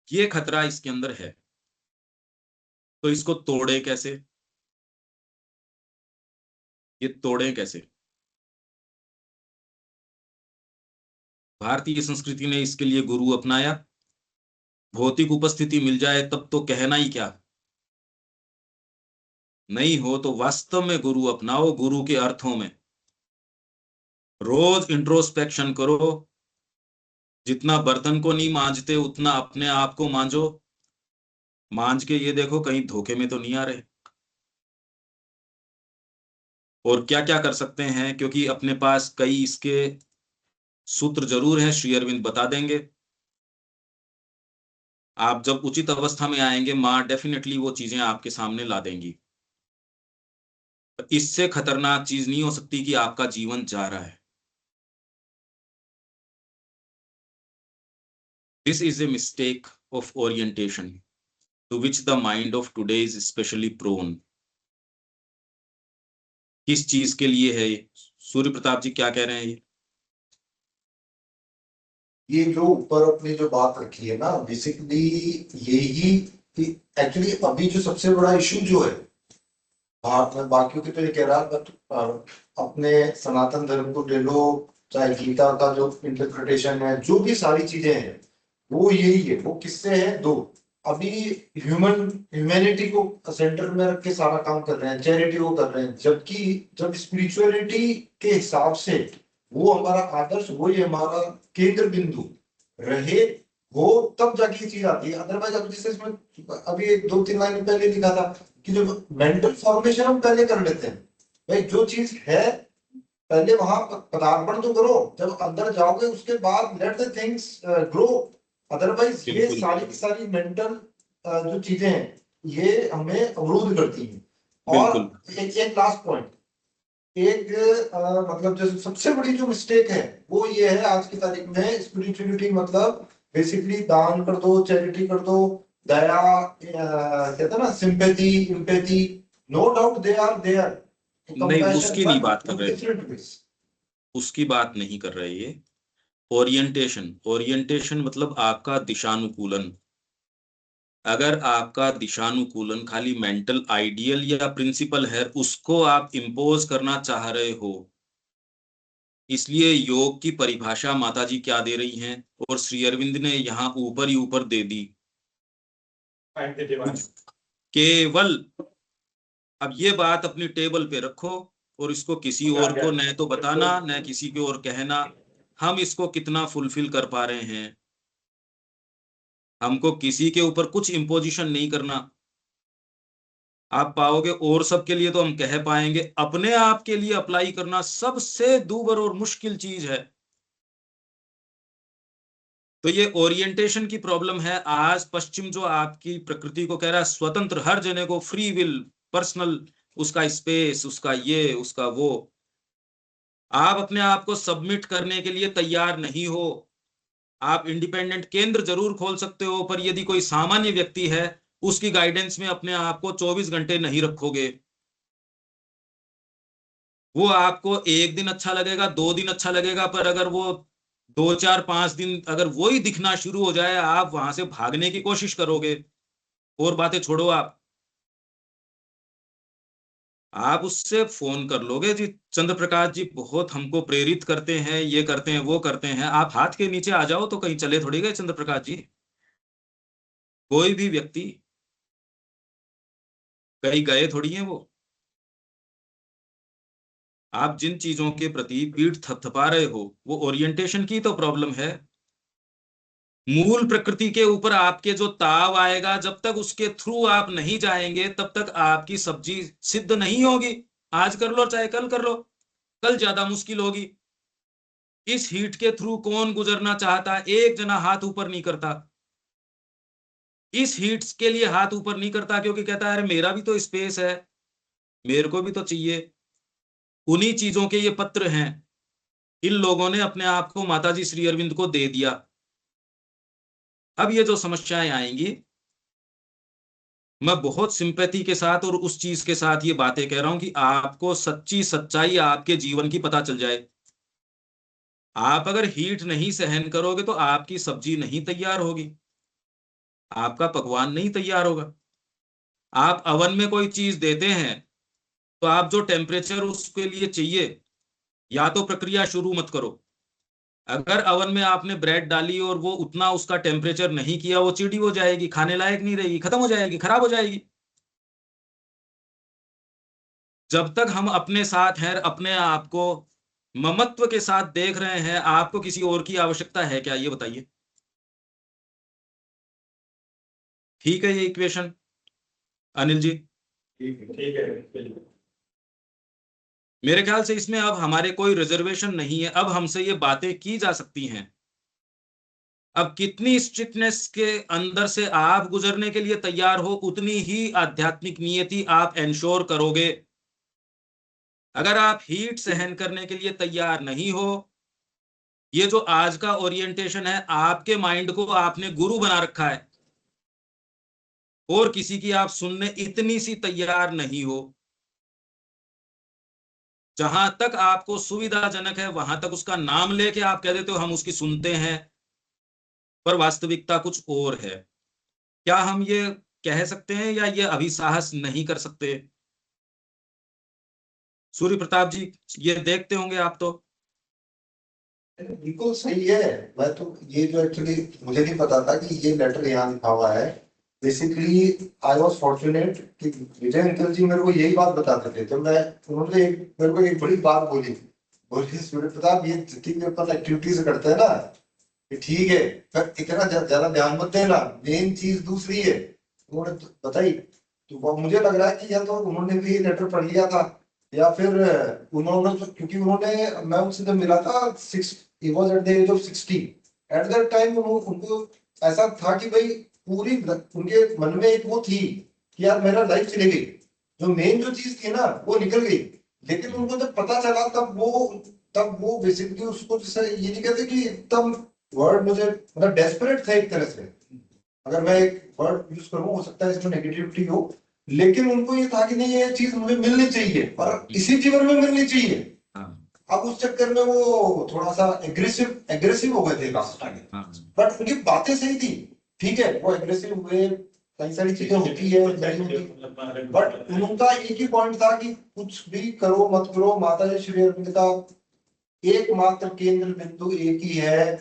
ये खतरा इसके अंदर है, तो इसको तोड़े कैसे? ये तोड़े कैसे? भारतीय संस्कृति ने इसके लिए गुरु अपनाया। भौतिक उपस्थिति मिल जाए तब तो कहना ही क्या, नहीं हो तो वास्तव में गुरु अपनाओ, गुरु के अर्थों में। रोज इंट्रोस्पेक्शन करो, जितना बर्तन को नहीं मांजते उतना अपने आप को मांजो। मांज के ये देखो कहीं धोखे में तो नहीं आ रहे। और क्या क्या कर सकते हैं, क्योंकि अपने पास कई इसके सूत्र जरूर हैं, श्री अरविंद बता देंगे। आप जब उचित अवस्था में आएंगे, माँ डेफिनेटली वो चीजें आपके सामने ला देंगी। इससे खतरनाक चीज नहीं हो सकती कि आपका जीवन जा रहा है। This is a mistake of orientation to which the mind of today is especially prone. किस चीज के लिए है ये? सूर्य प्रताप जी क्या कह रहे हैं? ये जो ऊपर अपनी जो बात रखी है ना, बेसिकली यही एक्चुअली अभी जो सबसे बड़ा इशू जो है भारत में, बाकियों की तो ये कह रहा है, बट अपने सनातन धर्म को ले लो, चाहे गीता का जो इंटरप्रिटेशन है, जो भी सारी चीजें हैं, वो यही है। वो किससे है? दो, अभी ह्यूमैनिटी को सेंटर में रख के सारा काम कर रहे हैं, चैरिटी को कर रहे हैं, जबकि जब स्पिरिचुअलिटी के हिसाब से वो हमारा आदर्श, वो ही हमारा केंद्र बिंदु रहे, वो तब जाके ये चीज आती है। अदरवाइज अब जैसे इसमें अभी एक 2-3 लाइन पहले लिखा था कि जो मेंटल फॉर्मेशन हम पहले कर लेते हैं, भाई जो चीज है पहले वहां पदार्पण तो करो, जब अंदर जाओगे उसके बाद let the things grow. Otherwise ये बिल्कुल। सारी की सारी मेंटल जो चीजें हैं ये हमें अवरोध करती हैं। और बिल्कुल एक लास्ट पॉइंट, एक मतलब जो सबसे बड़ी जो मिस्टेक है वो ये है आज की तारीख में, स्पिरिचुअलिटी मतलब बेसिकली दान कर दो, चैरिटी कर दो, दया, कहते हैं ना sympathy, empathy, no doubt they are there, नहीं, कंपैशन, उसकी नहीं बात कर बट रहे, डिफरेंट वेज। उसकी बात नहीं कर रहे ये। ओरिएंटेशन, ओरिएंटेशन मतलब आपका दिशानुकूलन। अगर आपका दिशानुकूलन खाली मेंटल आइडियल या प्रिंसिपल है, उसको आप इम्पोज करना चाह रहे हो, इसलिए योग की परिभाषा माताजी क्या दे रही हैं, और श्री अरविंद ने यहाँ ऊपर ही ऊपर दे दी, Find the divine. केवल। अब ये बात अपनी टेबल पे रखो और इसको किसी और को न तो बताना न किसी को और कहना, हम इसको कितना फुलफिल कर पा रहे हैं। हमको किसी के ऊपर कुछ इम्पोजिशन नहीं करना। आप पाओगे और सबके लिए तो हम कह पाएंगे, अपने आप के लिए अप्लाई करना सबसे दूभर और मुश्किल चीज है। तो ये ओरिएंटेशन की प्रॉब्लम है। आज पश्चिम जो आपकी प्रकृति को कह रहा है स्वतंत्र, हर जने को फ्री विल, पर्सनल, उसका स्पेस, उसका ये, उसका वो, आप अपने आप को सबमिट करने के लिए तैयार नहीं हो। आप इंडिपेंडेंट केंद्र जरूर खोल सकते हो, पर यदि कोई सामान्य व्यक्ति है, उसकी गाइडेंस में अपने आप को 24 घंटे नहीं रखोगे। वो आपको एक दिन अच्छा लगेगा, 2 दिन अच्छा लगेगा, पर अगर वो 2 4 5 दिन अगर वो ही दिखना शुरू हो जाए, आप वहां से भागने की कोशिश करोगे। और बातें छोड़ो, आप उससे फोन कर लोगे जी, चंद्र प्रकाश जी बहुत हमको प्रेरित करते हैं, ये करते हैं, वो करते हैं। आप हाथ के नीचे आ जाओ तो कहीं चले थोड़ी गए चंद्र प्रकाश जी। कोई भी व्यक्ति कहीं गए थोड़ी हैं वो। आप जिन चीजों के प्रति पीठ थपथपा रहे हो, वो ओरिएंटेशन की तो प्रॉब्लम है। मूल प्रकृति के ऊपर आपके जो ताव आएगा, जब तक उसके थ्रू आप नहीं जाएंगे तब तक आपकी सब्जी सिद्ध नहीं होगी। आज कर लो चाहे कल कर लो, कल ज्यादा मुश्किल होगी। इस हीट के थ्रू कौन गुजरना चाहता, एक जना हाथ ऊपर नहीं करता। इस हीट्स के लिए हाथ ऊपर नहीं करता क्योंकि कहता है अरे मेरा भी तो स्पेस है, मेरे को भी तो चाहिए। उन्हीं चीजों के ये पत्र हैं। इन लोगों ने अपने आप को माताजी श्री अरविंद को दे दिया। अब ये जो समस्याएं आएंगी, मैं बहुत सिंपैथी के साथ और उस चीज के साथ ये बातें कह रहा हूं कि आपको सच्ची सच्चाई आपके जीवन की पता चल जाए। आप अगर हीट नहीं सहन करोगे तो आपकी सब्जी नहीं तैयार होगी, आपका पकवान नहीं तैयार होगा। आप अवन में कोई चीज देते हैं तो आप जो टेम्परेचर उसके लिए चाहिए, या तो प्रक्रिया शुरू मत करो। अगर अवन में आपने ब्रेड डाली और वो उतना उसका टेम्परेचर नहीं किया, वो चिड़ी हो जाएगी, खाने लायक नहीं रहेगी, खत्म हो जाएगी, खराब हो जाएगी। जब तक हम अपने साथ हैं, अपने आप को ममत्व के साथ देख रहे हैं, आपको किसी और की आवश्यकता है क्या, ये बताइए। ठीक है ये इक्वेशन अनिल जी? ठीक है बिल्कुल। मेरे ख्याल से इसमें अब हमारे कोई रिजर्वेशन नहीं है, अब हमसे ये बातें की जा सकती हैं। अब कितनी स्ट्रिक्टनेस के अंदर से आप गुजरने के लिए तैयार हो, उतनी ही आध्यात्मिक नियति आप एंश्योर करोगे। अगर आप हीट सहन करने के लिए तैयार नहीं हो, ये जो आज का ओरिएंटेशन है, आपके माइंड को आपने गुरु बना रखा है और किसी की आप सुनने इतनी सी तैयार नहीं हो। जहां तक आपको सुविधाजनक है वहां तक उसका नाम लेके आप कह देते हो हम उसकी सुनते हैं, पर वास्तविकता कुछ और है। क्या हम ये कह सकते हैं या ये अभी साहस नहीं कर सकते? सूर्य प्रताप जी, ये देखते होंगे आप तो। बिल्कुल सही है। मैं तो ये जो एक्चुअली मुझे नहीं पता था कि ये लेटर यहाँ लिखा हुआ है। बेसिकली आई वॉज फॉर्चुनेट कि विजय अंकल जी मेरे को यही बात बताते थे, तो मैं उन्होंने मेरे को एक बड़ी बात बोली थी, बोली सूर्य प्रताप ये जितनी अपन एक्टिविटीज करते हैं ना, ये ठीक है, पर इतना ज्यादा ध्यान मत देना, मेन चीज दूसरी है। उन्होंने बताई, तो वो मुझे लग रहा है कि या तो उन्होंने भी लेटर पढ़ लिया था या फिर उन्होंने, क्योंकि उन्होंने, मैं उनसे जब मिला था 6, he was at the age of 60, at that time उनको ऐसा था कि भाई पूरी उनके मन में एक वो थी कि यार मेरा लाइफ चली गई, जो मेन जो चीज थी ना वो निकल गई। लेकिन उनको जब पता चला तब वो बेसिकली उसको, जैसे ये नहीं कहते कि एकदम वर्ड मुझे मतलब डेस्परेट थे एक तरह से, अगर मैं एक वर्ड यूज करूं, हो सकता है इसमें नेगेटिविटी हो, लेकिन उनको ये था कि नहीं ये चीज मुझे मिलनी चाहिए और इसी जीवन में मिलनी चाहिए। हाँ, अब उस चक्कर में वो थोड़ा सा एग्रेसिव हो गए थे हाँ, बट उनकी बातें सही थी, ठीक है, वो एग्रेसिव हुए, कई सारी चीजें होती है नहीं होती, बट उनका एक ही पॉइंट था कि कुछ भी करो मत करो, माता जी श्री अरविंद का एकमात्र केंद्र बिंदु एक ही है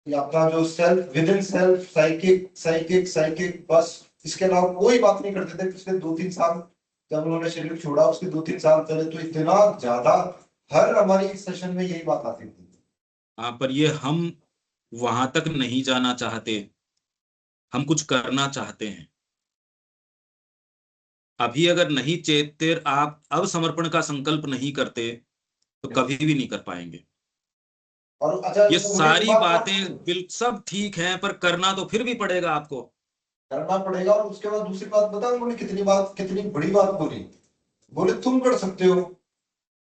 कि अपना जो self, with in self, psychic, बस इसके अलावा कोई बात नहीं करते थे। पिछले 2-3 साल जब उन्होंने शरीर छोड़ा, उसके 2-3 साल पहले तो इतना ज्यादा हर हमारी सेशन में यही बात आती थी। हाँ, पर ये हम वहां तक नहीं जाना चाहते, हम कुछ करना चाहते हैं। अभी अगर नहीं चेतते, आप अब समर्पण का संकल्प नहीं करते तो कभी भी नहीं कर पाएंगे। और अच्छा, ये मुझे एक सारी बात बातें सब ठीक हैं, पर करना तो फिर भी पड़ेगा आपको। करना पड़ेगा। और उसके बाद दूसरी बात बता, उन्होंने कितनी बड़ी बात बोली, बोले तुम कर सकते हो।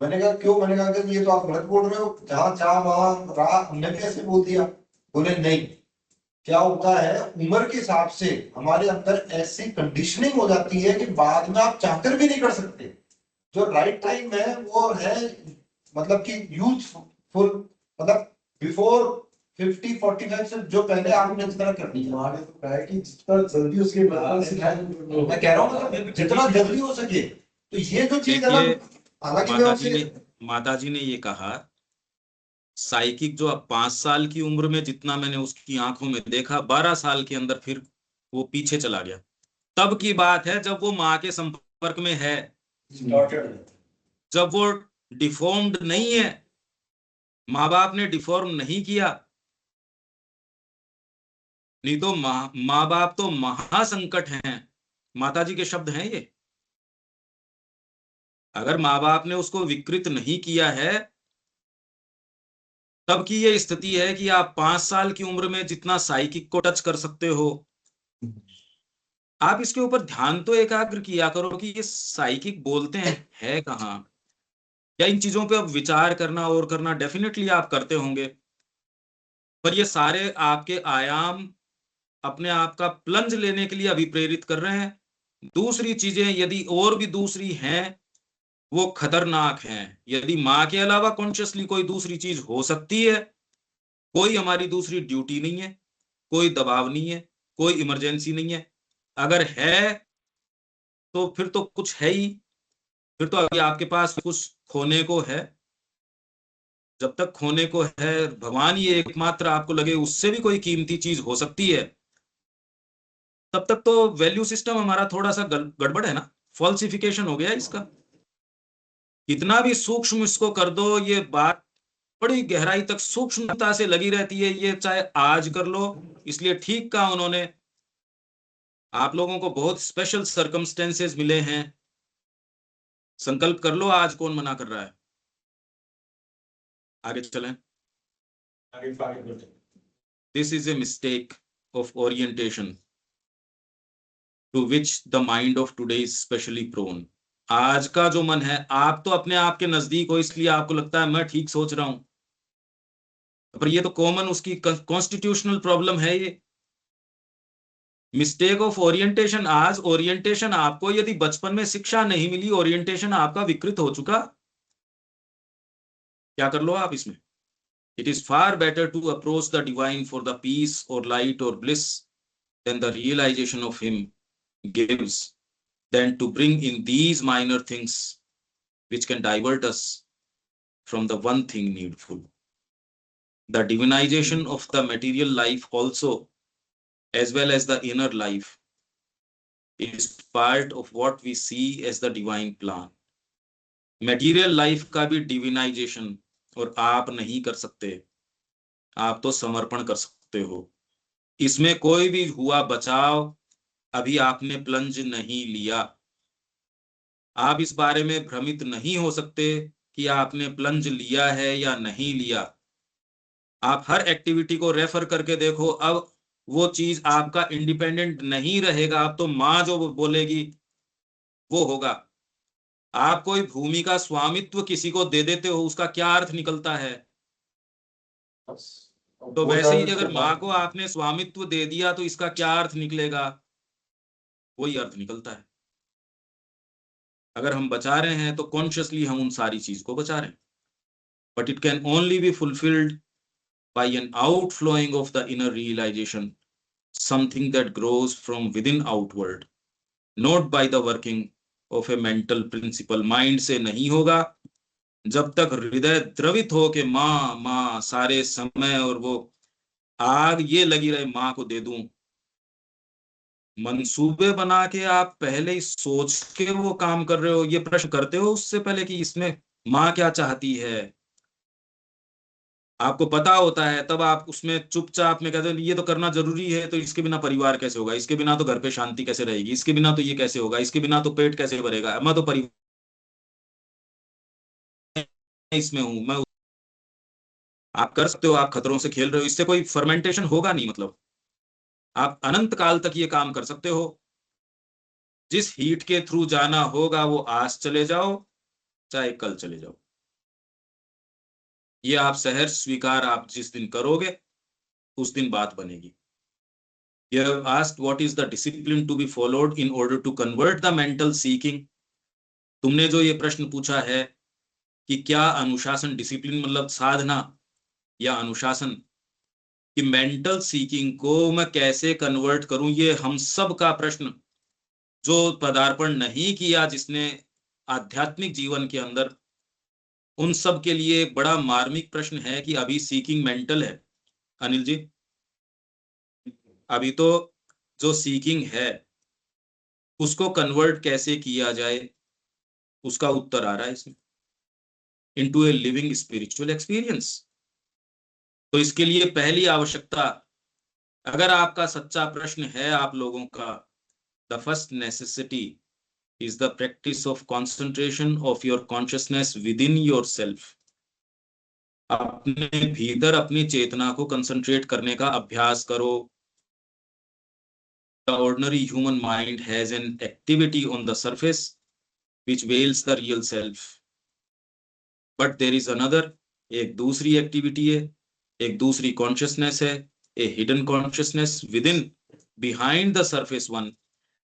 मैंने कहा क्यों? मैंने कहा कि ये तो आप गलत बोल रहे हो, जहां चाह वहां राह, हमने भी ऐसे बोल दिया। बोले नहीं, क्या होता है उम्र के हिसाब से हमारे अंदर ऐसी कंडीशनिंग हो जाती है कि बाद में आप चाहकर भी नहीं कर सकते। जो राइट टाइम है वो है, मतलब कि यूथफुल, मतलब बिफोर 50-45 से जो पहले आपने जितना करनी है, हमारे तो कहा है कि जितना जल्दी उसके बदलाव से मैं कह रहा हूँ मतलब जितना जल्दी हो सके। तो ये जो चीज है ना, देखिए, हालांकि मैं माता जी ने ये कहा, साइकिक जो अब 5 साल की उम्र में जितना मैंने उसकी आंखों में देखा, 12 साल के अंदर फिर वो पीछे चला गया। तब की बात है जब वो माँ के संपर्क में है, जब वो डिफॉर्म्ड नहीं है, माँ बाप ने डिफॉर्म नहीं किया। नहीं तो माँ बाप तो महासंकट हैं। माता जी के शब्द हैं ये। अगर माँ बाप ने उसको विकृत नहीं किया है, तब की ये स्थिति है कि आप 5 साल की उम्र में जितना साइकिक को टच कर सकते हो, आप इसके ऊपर ध्यान तो एकाग्र किया करो कि ये साइकिक बोलते हैं है कहाँ। या इन चीजों पे अब विचार करना और करना डेफिनेटली आप करते होंगे, पर ये सारे आपके आयाम अपने आप का प्लंज लेने के लिए अभिप्रेरित कर रहे हैं। दूसरी चीजें यदि और भी दूसरी हैं, वो खतरनाक हैं। यदि माँ के अलावा कॉन्शियसली कोई दूसरी चीज हो सकती है, कोई हमारी दूसरी ड्यूटी नहीं है, कोई दबाव नहीं है, कोई इमरजेंसी नहीं है। अगर है तो फिर तो कुछ है ही, फिर तो अभी आपके पास कुछ खोने को है। जब तक खोने को है, भगवान ही एकमात्र आपको लगे उससे भी कोई कीमती चीज हो सकती है, तब तक तो वैल्यू सिस्टम हमारा थोड़ा सा गड़बड़ है ना, फॉल्सिफिकेशन हो गया इसका। कितना भी सूक्ष्म इसको कर दो, ये बात बड़ी गहराई तक सूक्ष्मता से लगी रहती है। ये चाहे आज कर लो, इसलिए ठीक कहा उन्होंने, आप लोगों को बहुत स्पेशल सर्कमस्टेंसेस मिले हैं, संकल्प कर लो आज, कौन मना कर रहा है। आगे चलें। This is a mistake of orientation to which the mind of today is specially prone. आज का जो मन है, आप तो अपने आप के नजदीक हो इसलिए आपको लगता है मैं ठीक सोच रहा हूं, पर ये तो कॉमन उसकी कॉन्स्टिट्यूशनल प्रॉब्लम है ये। मिस्टेक ऑफ ओरिएंटेशन, आज ओरिएंटेशन आपको यदि बचपन में शिक्षा नहीं मिली, ओरिएंटेशन आपका विकृत हो चुका, क्या कर लो आप इसमें। It is far better to approach the divine for the peace और लाइट और bliss than the realisation of him gives, than to bring in these minor things which can divert us from the one thing needful. The divinization of the material life also, as well as the inner life, is part of what we see as the divine plan. Material life का भी divinization और आप नहीं कर सकते, आप तो समर्पण कर सकते हो। इसमें कोई भी हुआ बचाव, अभी आपने प्लंज नहीं लिया। आप इस बारे में भ्रमित नहीं हो सकते कि आपने प्लंज लिया है या नहीं लिया। आप हर एक्टिविटी को रेफर करके देखो, अब वो चीज आपका इंडिपेंडेंट नहीं रहेगा, अब तो माँ जो बोलेगी वो होगा। आप कोई भूमि का स्वामित्व किसी को दे देते हो, उसका क्या अर्थ निकलता है? बस अब तो वो वैसे जाने ही उसके अगर माँ बाद को आपने स्वामित्व दे दिया तो इसका क्या अर्थ निकलेगा? वही अर्थ निकलता है। अगर हम बचा रहे हैं तो कॉन्शियसली हम उन सारी चीज को बचा रहे हैं, but it can only be fulfilled by an outflowing of the inner realization, something that grows from within outward, not by the working of a mental principle. Mind से नहीं होगा जब तक हृदय द्रवित हो के माँ माँ सारे समय, और वो आग ये लगी रहे माँ को दे दूं। मंसूबे बना के आप पहले ही सोच के वो काम कर रहे हो, ये प्रश्न करते हो उससे पहले कि इसमें माँ क्या चाहती है। आपको पता होता है तब आप उसमें चुपचाप में कहते हो ये तो करना जरूरी है, तो इसके बिना परिवार कैसे होगा, इसके बिना तो घर पे शांति कैसे रहेगी, इसके बिना तो ये कैसे होगा, इसके बिना तो पेट कैसे भरेगा, मैं तो परिवार इसमें हूं मैं। आप कर सकते हो, आप खतरों से खेल रहे हो, इससे कोई फर्मेंटेशन होगा नहीं। मतलब आप अनंत काल तक ये काम कर सकते हो। जिस हीट के थ्रू जाना होगा वो आज चले जाओ, चाहे कल चले जाओ। ये आप सहर्ष स्वीकार आप जिस दिन करोगे उस दिन बात बनेगी। You have asked what is the discipline to be followed in order to convert the mental seeking. तुमने जो ये प्रश्न पूछा है कि क्या अनुशासन, डिसिप्लिन मतलब साधना या अनुशासन, कि मेंटल सीकिंग को मैं कैसे कन्वर्ट करूं, ये हम सब का प्रश्न, जो पदार्पण नहीं किया जिसने आध्यात्मिक जीवन के अंदर, उन सब के लिए बड़ा मार्मिक प्रश्न है कि अभी सीकिंग मेंटल है। अनिल जी, अभी तो जो सीकिंग है उसको कन्वर्ट कैसे किया जाए, उसका उत्तर आ रहा है इसमें, into a living spiritual experience. तो इसके लिए पहली आवश्यकता, अगर आपका सच्चा प्रश्न है आप लोगों का, the first necessity is the practice of concentration of your consciousness with in your self. अपने भीतर अपनी चेतना को कंसंट्रेट करने का अभ्यास करो। The ordinary human mind has an activity on the surface which veils the real self. But there is another, एक दूसरी एक्टिविटी है, एक दूसरी कॉन्शियसनेस है, ए hidden consciousness with in behind the surface one.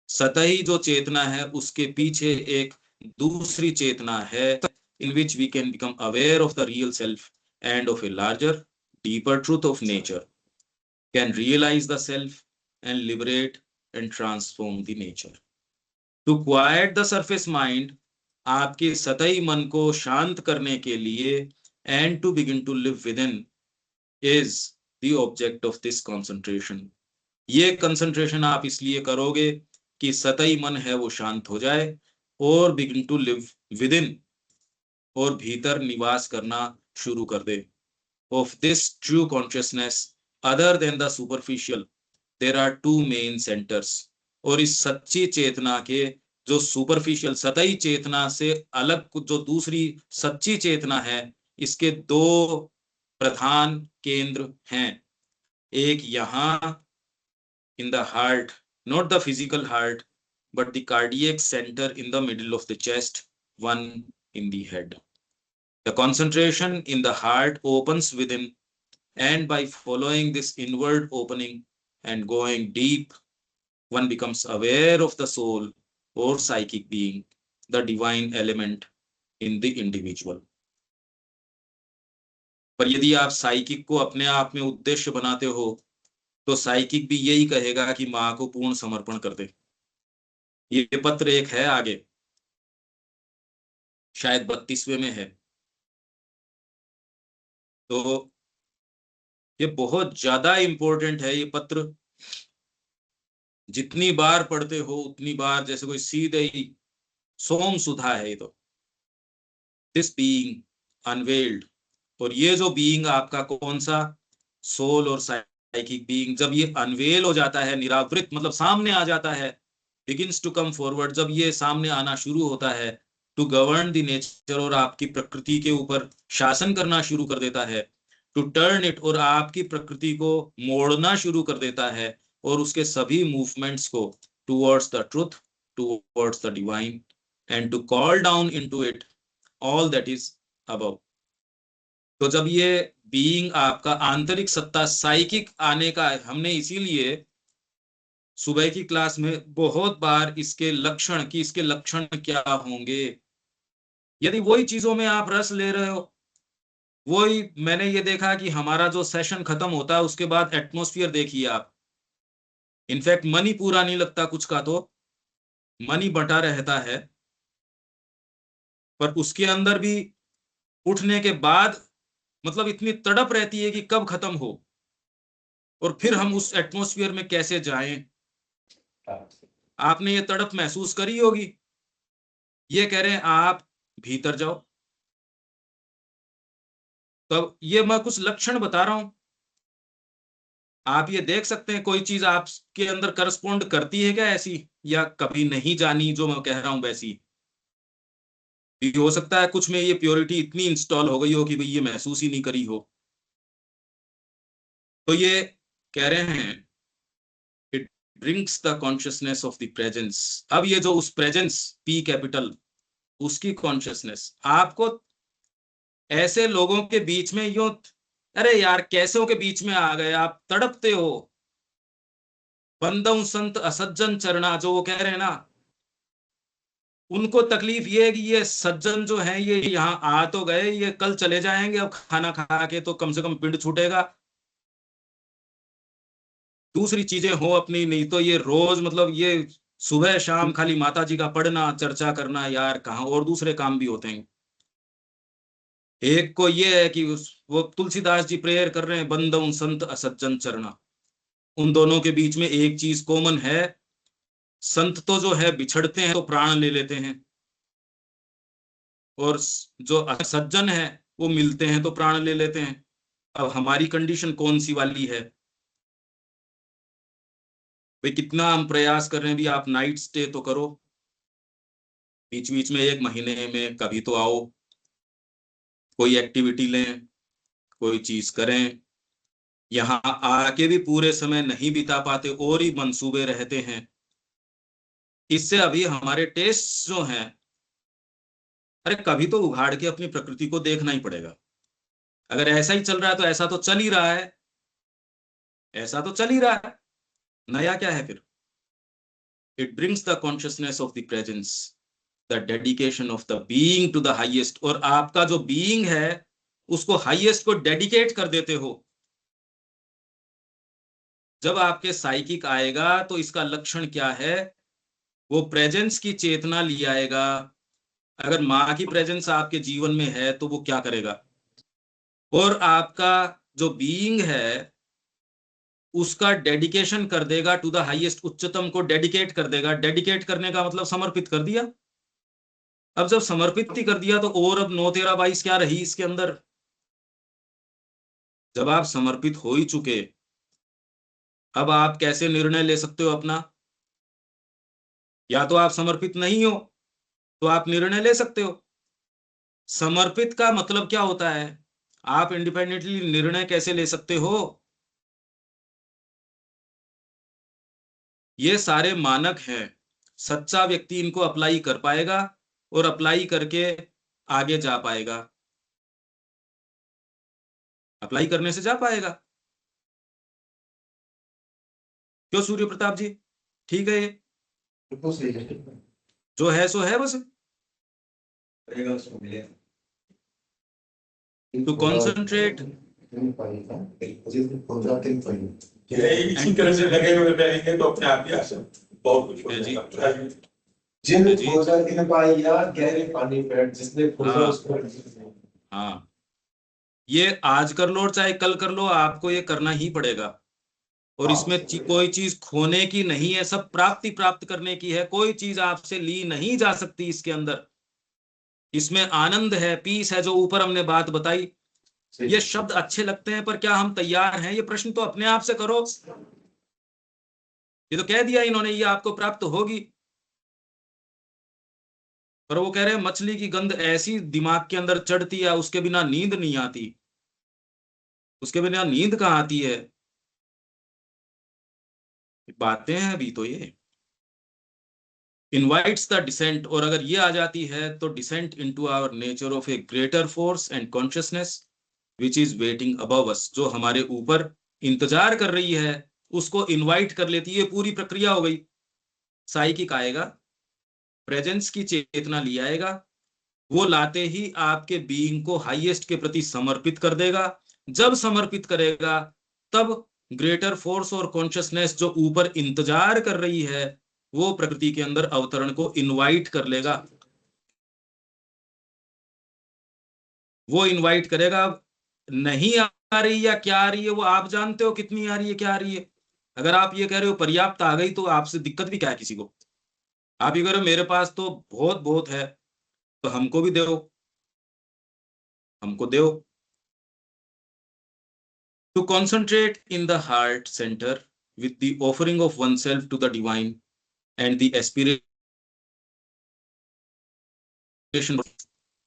सतही जो चेतना है उसके पीछे एक दूसरी चेतना है, in which we can become aware of the real self and of a larger, deeper truth of nature, can realize the self and liberate and transform the nature. To quiet the surface mind, आपके सतही मन को शांत करने के लिए, and to begin to live within, is the object of this concentration. ये concentration आप इसलिए करोगे कि सतही मन है वो शांत हो जाए और begin to live within, और भीतर निवास करना शुरू कर दे। Of this true consciousness, other than the superficial, there are two main centers. और इस सच्ची चेतना के, जो सुपरफिशियल सतही चेतना से अलग जो दूसरी सच्ची चेतना है, इसके दो प्रधान केंद्र हैं। एक यहाँ in the heart, not the physical heart, but the cardiac center in the middle of the chest, one in the head. The concentration in the heart opens within, and by following this inward opening and going deep, one becomes aware of the soul or psychic being, the divine element in the individual. पर यदि आप psychic को अपने आप में उद्देश्य बनाते हो तो साइकिक भी यही कहेगा कि माँ को पूर्ण समर्पण कर दे। ये पत्र एक है आगे, शायद 32वें में है। तो ये बहुत ज्यादा इंपॉर्टेंट है ये पत्र। जितनी बार पढ़ते हो उतनी बार जैसे कोई सीधे ही सोम सुधा है ये तो। दिस बीइंग अनवेल्ड, और ये जो बीइंग आपका कौन सा, सोल और साइकिक बीइंग, जब ये अनवेल हो जाता है, निरावृत मतलब सामने आ जाता है, begins to come forward, जब ये सामने आना शुरू होता है, to govern the nature, और आपकी प्रकृति के ऊपर शासन करना शुरू कर देता है, to turn it, और आपकी प्रकृति को मोड़ना शुरू कर देता है, और उसके सभी मूवमेंट्स को towards the truth, towards the divine, and to call down into it all that is above. तो जब ये बीइंग आपका आंतरिक सत्ता साइकिक आने का, हमने इसीलिए सुबह की क्लास में बहुत बार इसके लक्षण कि इसके लक्षण क्या होंगे, यदि वही चीजों में आप रस ले रहे हो, वही मैंने ये देखा कि हमारा जो सेशन खत्म होता है उसके बाद एटमॉस्फेयर देखिए आप, इनफैक्ट मन ही पूरा नहीं लगता कुछ का, तो मन ही बंटा रहता है, पर उसके अंदर भी उठने के बाद मतलब इतनी तड़प रहती है कि कब खत्म हो, और फिर हम उस एटमॉस्फेयर में कैसे जाएं। आपने ये तड़प महसूस करी होगी। ये कह रहे हैं आप भीतर जाओ। तब ये मैं कुछ लक्षण बता रहा हूं, आप ये देख सकते हैं कोई चीज आपके अंदर करस्पॉन्ड करती है क्या ऐसी, या कभी नहीं जानी जो मैं कह रहा हूं वैसी। हो सकता है कुछ में ये प्योरिटी इतनी इंस्टॉल हो गई हो कि भाई ये महसूस ही नहीं करी हो। तो ये कह रहे हैं it brings the consciousness of the presence. अब ये जो उस प्रेजेंस पी कैपिटल उसकी कॉन्शियसनेस, आपको ऐसे लोगों के बीच में यूं, अरे यार कैसों के बीच में आ गए, आप तड़पते हो, बंदों संत असज्जन चरना, जो वो कह रहे हैं ना, उनको तकलीफ ये है कि ये सज्जन जो है ये यहाँ आ तो गए, ये कल चले जाएंगे, अब खाना खा के तो कम से कम पिंड छूटेगा, दूसरी चीजें हो अपनी, नहीं तो ये रोज मतलब ये सुबह शाम खाली माता जी का पढ़ना चर्चा करना, यार कहाँ और दूसरे काम भी होते हैं। एक को ये है कि वो तुलसीदास जी प्रेयर कर रहे हैं, बंदों संत असज्जन चरना, उन दोनों के बीच में एक चीज कॉमन है, संत तो जो है बिछड़ते हैं तो प्राण ले लेते हैं, और जो असज्जन है वो मिलते हैं तो प्राण ले लेते हैं। अब हमारी कंडीशन कौन सी वाली है भाई, कितना हम प्रयास कर रहे हैं भी, आप नाइट स्टे तो करो, बीच बीच में एक महीने में कभी तो आओ, कोई एक्टिविटी लें, कोई चीज करें। यहाँ आके भी पूरे समय नहीं बिता पाते और ही मंसूबे रहते हैं। इससे अभी हमारे टेस्ट जो हैं, अरे कभी तो उघाड़ के अपनी प्रकृति को देखना ही पड़ेगा। अगर ऐसा ही चल रहा है तो ऐसा तो चल ही रहा है, ऐसा तो चल ही रहा है, नया क्या है फिर। It brings the consciousness of the presence, the dedication of the being to the highest, और आपका जो बीइंग है उसको हाईएस्ट को डेडिकेट कर देते हो। जब आपके साइकिक आएगा तो इसका लक्षण क्या है, वो प्रेजेंस की चेतना ले आएगा। अगर माँ की प्रेजेंस आपके जीवन में है तो वो क्या करेगा, और आपका जो बीइंग है उसका डेडिकेशन कर देगा टू द हाईएस्ट, उच्चतम को डेडिकेट कर देगा। डेडिकेट करने का मतलब समर्पित कर दिया। अब जब समर्पित ही कर दिया तो और अब 9 13 22 क्या रही इसके अंदर। जब आप समर्पित हो ही चुके, अब आप कैसे निर्णय ले सकते हो अपना। या तो आप समर्पित नहीं हो तो आप निर्णय ले सकते हो। समर्पित का मतलब क्या होता है, आप इंडिपेंडेंटली निर्णय कैसे ले सकते हो। ये सारे मानक हैं, सच्चा व्यक्ति इनको अप्लाई कर पाएगा और अप्लाई करके आगे जा पाएगा, अप्लाई करने से जा पाएगा। क्यों सूर्य प्रताप जी, ठीक है ये बिल्कुल सही है। जो है सो है बस। रहेगा उसको मिलेगा। To concentrate, इसी तरह से लगे हुए रहेंगे तो अपने आप ही आसन बहुत कुछ हो जी। जाएगा। जिन जी। खोजा इन पाई या गहरे पानी पेट, जिसने खोजा हाँ। उसको। हाँ, ये आज कर लो और चाहे कल कर लो, आपको ये करना ही पड़ेगा। और इसमें कोई चीज खोने की नहीं है, सब प्राप्ति प्राप्त करने की है। कोई चीज आपसे ली नहीं जा सकती इसके अंदर। इसमें आनंद है, पीस है, जो ऊपर हमने बात बताई। ये शब्द अच्छे लगते हैं पर क्या हम तैयार हैं, ये प्रश्न तो अपने आप से करो। ये तो कह दिया इन्होंने, ये आपको प्राप्त होगी, पर वो कह रहे हैं मछली की गंध ऐसी दिमाग के अंदर चढ़ती है, उसके बिना नींद नहीं आती। उसके बिना नींद कहाँ आती है? बातें हैं अभी तो ये। इनवाइट्स द डिसेंट, और अगर ये आ जाती है तो descent into our nature of a greater force and consciousness which is waiting above us, जो हमारे ऊपर इंतजार कर रही है, उसको इनवाइट कर लेती है। पूरी प्रक्रिया हो गई। साइकिक आएगा, प्रेजेंस की चेतना ले आएगा, वो लाते ही आपके बीइंग को हाईएस्ट के प्रति समर्पित कर देगा। जब समर्पित करेगा तब ग्रेटर फोर्स और कॉन्शियसनेस जो ऊपर इंतजार कर रही है, वो प्रकृति के अंदर अवतरण को इनवाइट कर लेगा। वो इनवाइट करेगा। नहीं आ रही या क्या आ रही है वो आप जानते हो, कितनी आ रही है क्या आ रही है। अगर आप ये कह रहे हो पर्याप्त आ गई, तो आपसे दिक्कत भी क्या है किसी को। आप ये कह रहे हो मेरे पास तो बहुत बहुत है, तो हमको भी दो, हमको दो। To concentrate in the heart center with the offering of oneself to the divine and the aspiration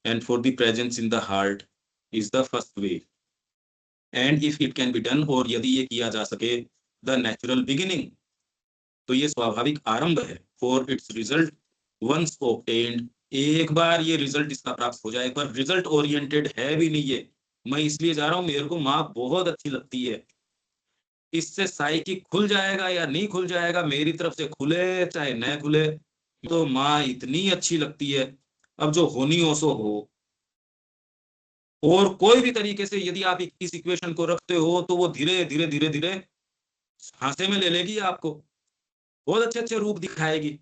and for the presence in the heart is the first way. And if it can be done, और यदि ये किया जा सके, the natural beginning, तो ये स्वाभाविक आरंभ है। For its result once obtained, एक बार ये रिजल्ट इसका प्राप्त हो जाए, पर रिजल्ट ओरिएंटेड है भी नहीं ये। मैं इसलिए जा रहा हूँ, मेरे को माँ बहुत अच्छी लगती है। इससे साइकिक खुल जाएगा या नहीं खुल जाएगा, मेरी तरफ से खुले चाहे न खुले, तो माँ इतनी अच्छी लगती है। अब जो होनी हो सो हो। और कोई भी तरीके से यदि आप इस इक्वेशन को रखते हो, तो वो धीरे धीरे धीरे धीरे हाथे में ले लेगी आपको, बहुत अच्छे अच्छे रूप दिखाएगी।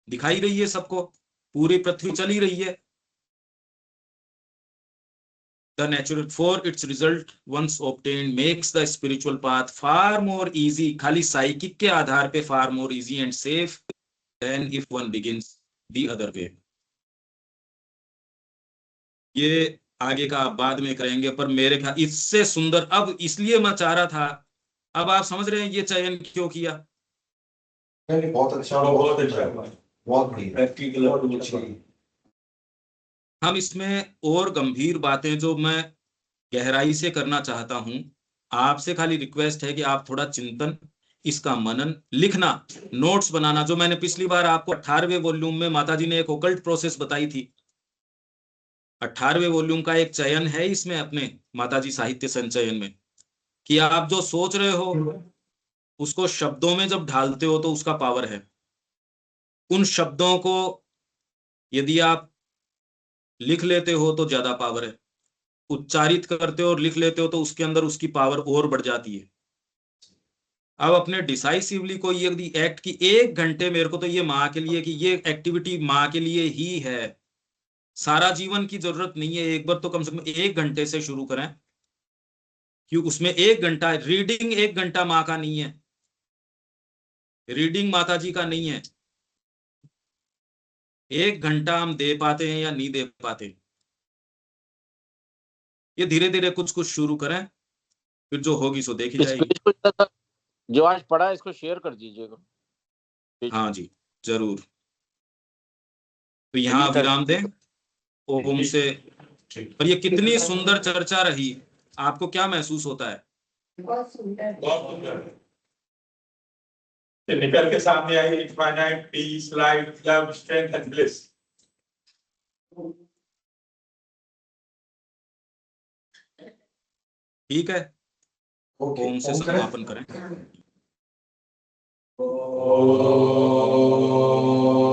दिखाई रही है सबको, पूरी पृथ्वी चली रही है। The natural for its result once obtained makes the spiritual path far more easy, खाली साइकिक के आधार पे far more easy and safe than if one begins the other way। ये आगे का आप बाद में करेंगे, पर मेरे ख्याल इससे सुंदर, अब इसलिए मैं चाह रहा था, अब आप समझ रहे हैं ये चयन क्यों किया। नहीं, बहुत अच्छा, बहुत अच्छा हुआ। बहुत बढ़िया। प्रैक्टिकल और अच्छा। हम इसमें और गंभीर बातें जो मैं गहराई से करना चाहता हूं, आपसे खाली रिक्वेस्ट है कि आप थोड़ा चिंतन, इसका मनन, लिखना, नोट्स बनाना। जो मैंने पिछली बार आपको 18वें वॉल्यूम में माताजी ने एक ओकल्ट प्रोसेस बताई थी, 18वें वॉल्यूम का एक चयन है इसमें अपने माताजी साहित्य संचयन में, कि आप जो सोच रहे हो उसको शब्दों में जब ढालते हो तो उसका पावर है। उन शब्दों को यदि आप लिख लेते हो तो ज्यादा पावर है। उच्चारित करते हो और लिख लेते हो तो उसके अंदर उसकी पावर और बढ़ जाती है। अब अपने डिसाइसिवली कोई यदि एक्ट की 1 घंटे, मेरे को तो ये माँ के लिए, कि ये एक्टिविटी माँ के लिए ही है, सारा जीवन की जरूरत नहीं है। एक बार तो कम से कम 1 घंटे से शुरू करें, क्योंकि उसमें 1 घंटा रीडिंग, 1 घंटा माँ का नहीं है, रीडिंग माता जी का नहीं है। 1 घंटा हम दे पाते हैं या नहीं दे पाते। ये धीरे धीरे कुछ कुछ शुरू करें, फिर जो होगी सो देखी जाएगी। जो आज पढ़ा है इसको शेयर कर दीजिएगा। हाँ जी, जरूर। तो यहाँ विराम दें ओम से। और ये कितनी सुंदर चर्चा रही, आपको क्या महसूस होता है? बहुत सुंदर। बहुत सुंदर। निकल के सामने आई infinite peace, light, love, strength and bliss. ठीक है, ओके, ओम से ओम करें। समापन करें। ओ